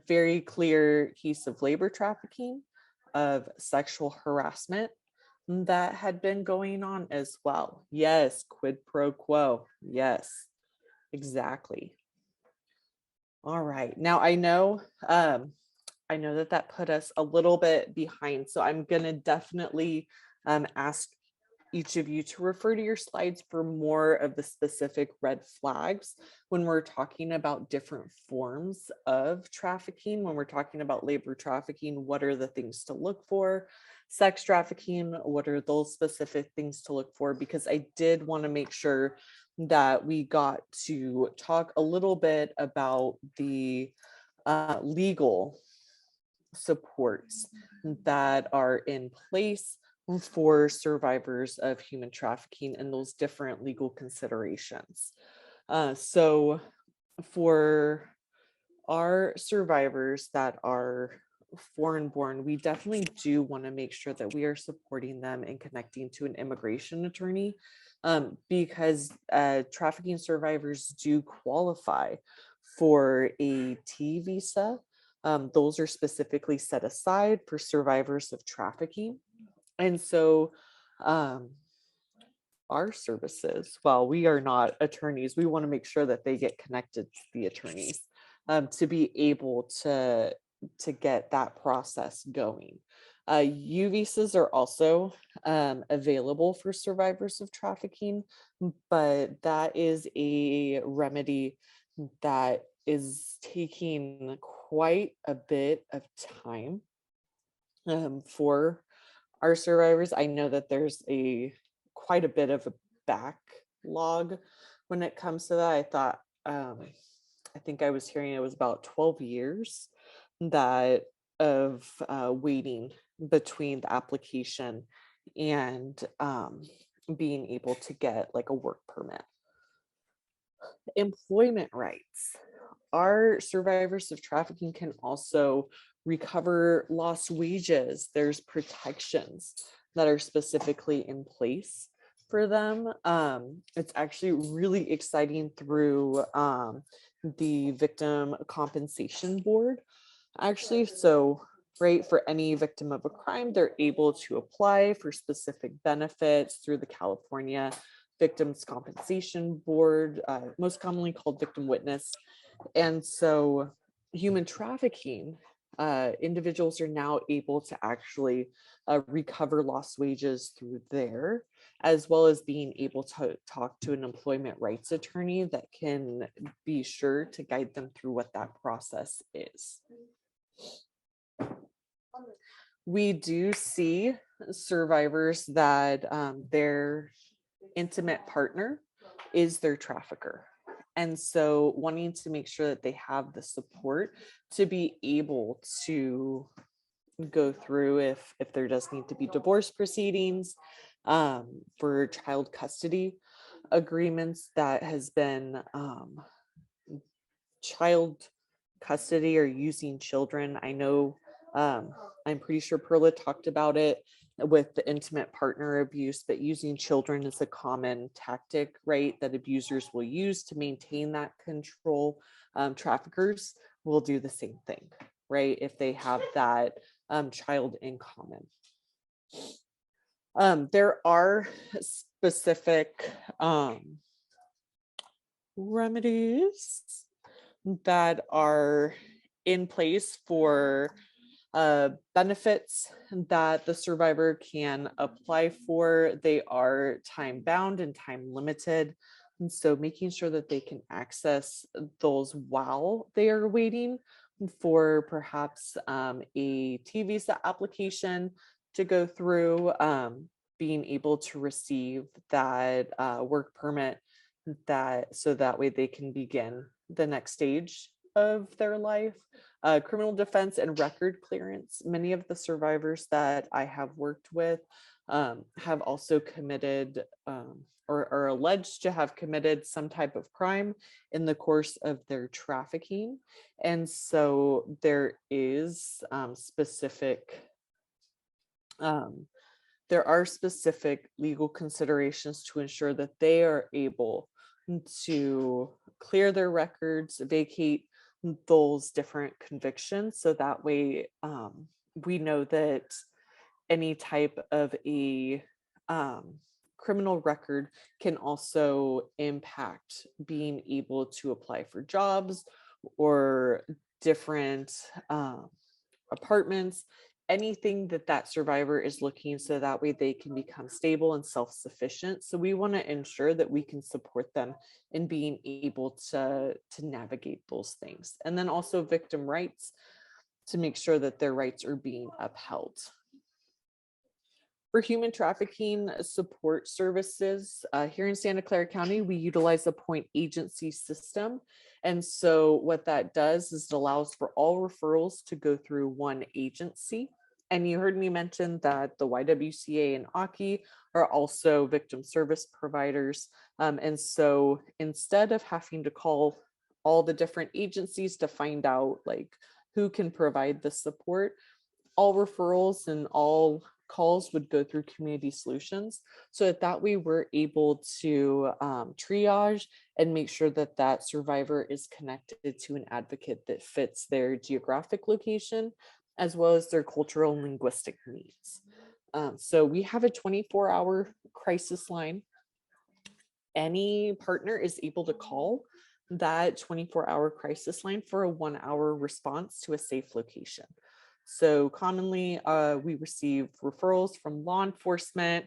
very clear case of labor trafficking, of sexual harassment that had been going on as well. Yes, quid pro quo. Yes, exactly. All right. Now I know that put us a little bit behind. So I'm going to definitely ask each of you to refer to your slides for more of the specific red flags when we're talking about different forms of trafficking. When we're talking about labor trafficking, what are the things to look for? Sex trafficking, what are those specific things to look for? Because I did want to make sure that we got to talk a little bit about the legal supports that are in place for survivors of human trafficking and those different legal considerations. So for our survivors that are foreign born, we definitely do want to make sure that we are supporting them and connecting to an immigration attorney, because trafficking survivors do qualify for a T visa. Those are specifically set aside for survivors of trafficking. And so our services, while we are not attorneys, we want to make sure that they get connected to the attorneys to be able to get that process going. U visas are also available for survivors of trafficking, but that is a remedy that is taking quite a bit of time for our survivors. I know that there's quite a bit of a backlog when it comes to that. I thought, I think I was hearing it was about 12 years that of waiting between the application and being able to get like a work permit. Employment rights. Our survivors of trafficking can also recover lost wages. There's protections that are specifically in place for them. It's actually really exciting through the Victim Compensation Board, actually. So, right, for any victim of a crime, they're able to apply for specific benefits through the California Victims Compensation Board, most commonly called Victim Witness. And so human trafficking, individuals are now able to actually recover lost wages through there, as well as being able to talk to an employment rights attorney that can be sure to guide them through what that process is. We do see survivors that their intimate partner is their trafficker. And so wanting to make sure that they have the support to be able to go through if there does need to be divorce proceedings, for child custody agreements that has been child custody or using children. I know, I'm pretty sure Perla talked about it with the intimate partner abuse, but using children is a common tactic, right, that abusers will use to maintain that control. Traffickers will do the same thing, right, if they have that child in common. There are specific remedies that are in place for benefits that the survivor can apply for. They are time bound and time limited. And so making sure that they can access those while they are waiting for perhaps a T visa application to go through, being able to receive that work permit, that so that way they can begin the next stage of their life. Criminal defense and record clearance. Many of the survivors that I have worked with have also committed or are alleged to have committed some type of crime in the course of their trafficking. And so there is there are specific legal considerations to ensure that they are able to clear their records, vacate those different convictions. So that way we know that any type of a criminal record can also impact being able to apply for jobs or different apartments, anything that survivor is looking, so that way they can become stable and self-sufficient. So we want to ensure that we can support them in being able to navigate those things. And then also victim rights, to make sure that their rights are being upheld. For human trafficking support services, here in Santa Clara County, we utilize a point agency system. And so what that does is it allows for all referrals to go through one agency. And you heard me mention that the YWCA and AKI are also victim service providers. And so instead of having to call all the different agencies to find out like who can provide the support, all referrals and all calls would go through community solutions, so that way we're able to triage and make sure that that survivor is connected to an advocate that fits their geographic location as well as their cultural and linguistic needs. So we have a 24-hour crisis line. Any partner is able to call that 24-hour crisis line for a 1-hour response to a safe location. So commonly we receive referrals from law enforcement,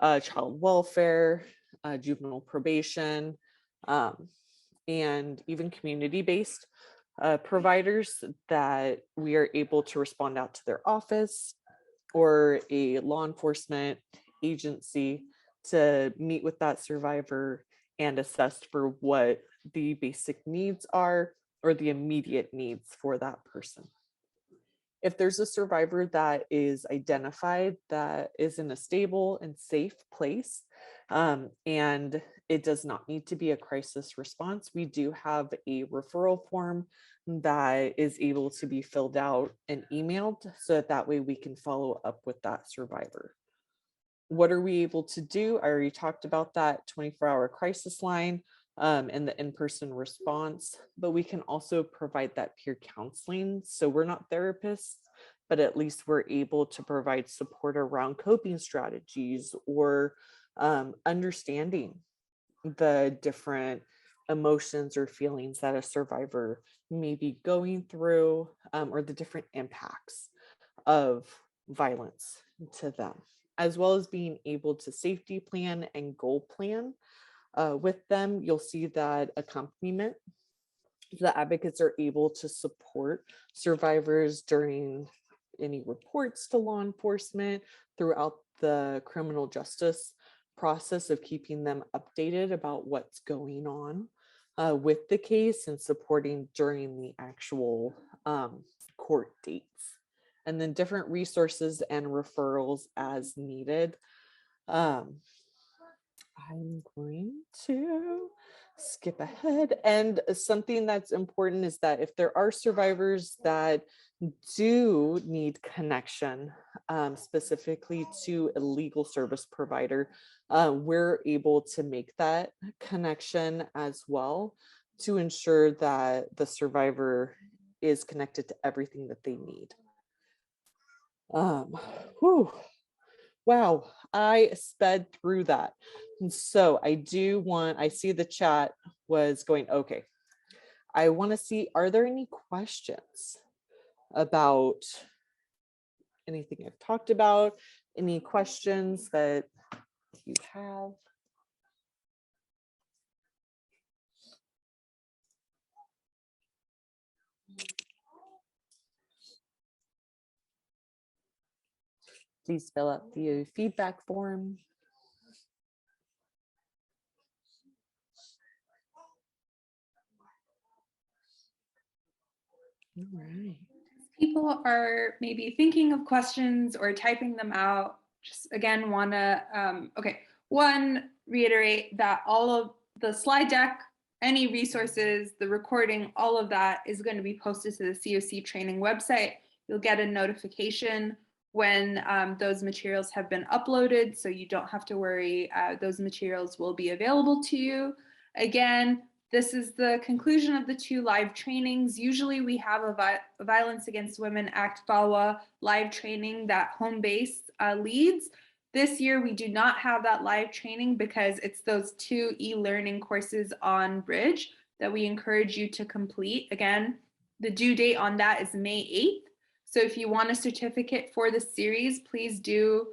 child welfare, juvenile probation, and even community-based providers that we are able to respond out to their office or a law enforcement agency to meet with that survivor and assess for what the basic needs are or the immediate needs for that person. If there's a survivor that is identified that is in a stable and safe place, and it does not need to be a crisis response, we do have a referral form that is able to be filled out and emailed so that way we can follow up with that survivor. What are we able to do? I already talked about that 24-hour crisis line and the in-person response, but we can also provide that peer counseling. So we're not therapists, but at least we're able to provide support around coping strategies or understanding the different emotions or feelings that a survivor may be going through, or the different impacts of violence to them, as well as being able to safety plan and goal plan with them. You'll see that accompaniment. The advocates are able to support survivors during any reports to law enforcement throughout the criminal justice process of keeping them updated about what's going on with the case and supporting during the actual court dates. And then different resources and referrals as needed. I'm going to skip ahead. And something that's important is that if there are survivors that do need connection, specifically to a legal service provider, we're able to make that connection as well to ensure that the survivor is connected to everything that they need. Wow, I sped through that. And so I see the chat was going, okay. I want to see, are there any questions about anything I've talked about? Any questions that you have? Please fill out the feedback form. All right. People are maybe thinking of questions or typing them out. Just again, want to, reiterate that all of the slide deck, any resources, the recording, all of that is going to be posted to the COC training website. You'll get a notification when those materials have been uploaded, so you don't have to worry. Those materials will be available to you. Again, this is the conclusion of the 2 live trainings. Usually we have a Violence Against Women Act VAWA live training that home base leads. This year we do not have that live training because it's those 2 e-learning courses on Bridge that we encourage you to complete. Again, the due date on that is May 8th. So if you want a certificate for the series, please do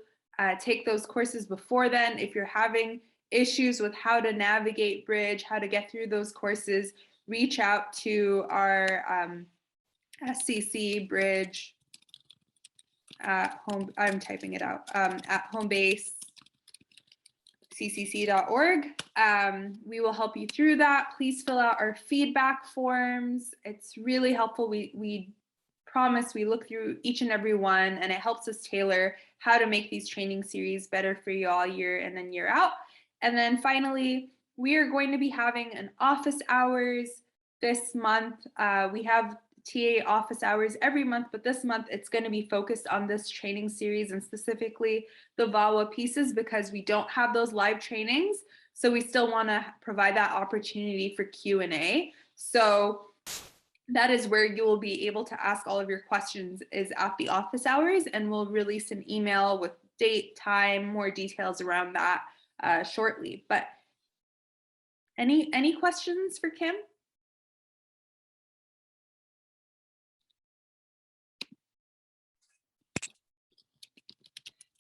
take those courses before then. If you're having issues with how to navigate Bridge, how to get through those courses, reach out to our SCC Bridge at home, I'm typing it out, at homebaseccc.org. We will help you through that. Please fill out our feedback forms. It's really helpful. We promise we look through each and every one, and it helps us tailor how to make these training series better for you all year in and year out. And then finally, we are going to be having an office hours this month. We have TA office hours every month, but this month it's going to be focused on this training series and specifically the VAWA pieces, because we don't have those live trainings. So we still want to provide that opportunity for Q&A. So that is where you will be able to ask all of your questions, is at the office hours, and we'll release an email with date, time, more details around that shortly. But any questions for Kim?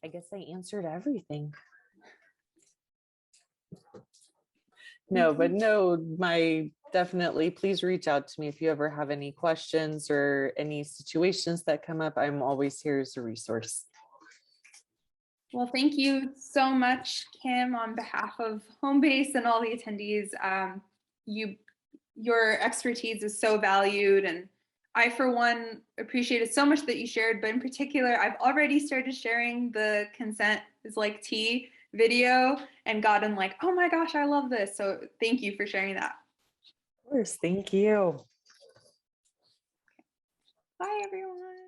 I guess I answered everything. No, but no, definitely, please reach out to me if you ever have any questions or any situations that come up. I'm always here as a resource. Well, thank you so much, Kim, on behalf of Homebase and all the attendees. Your expertise is so valued, and I, for one, appreciate it so much that you shared, but in particular, I've already started sharing the consent is like tea video and gotten like, oh my gosh, I love this. So thank you for sharing that. Of course, thank you. Bye, everyone.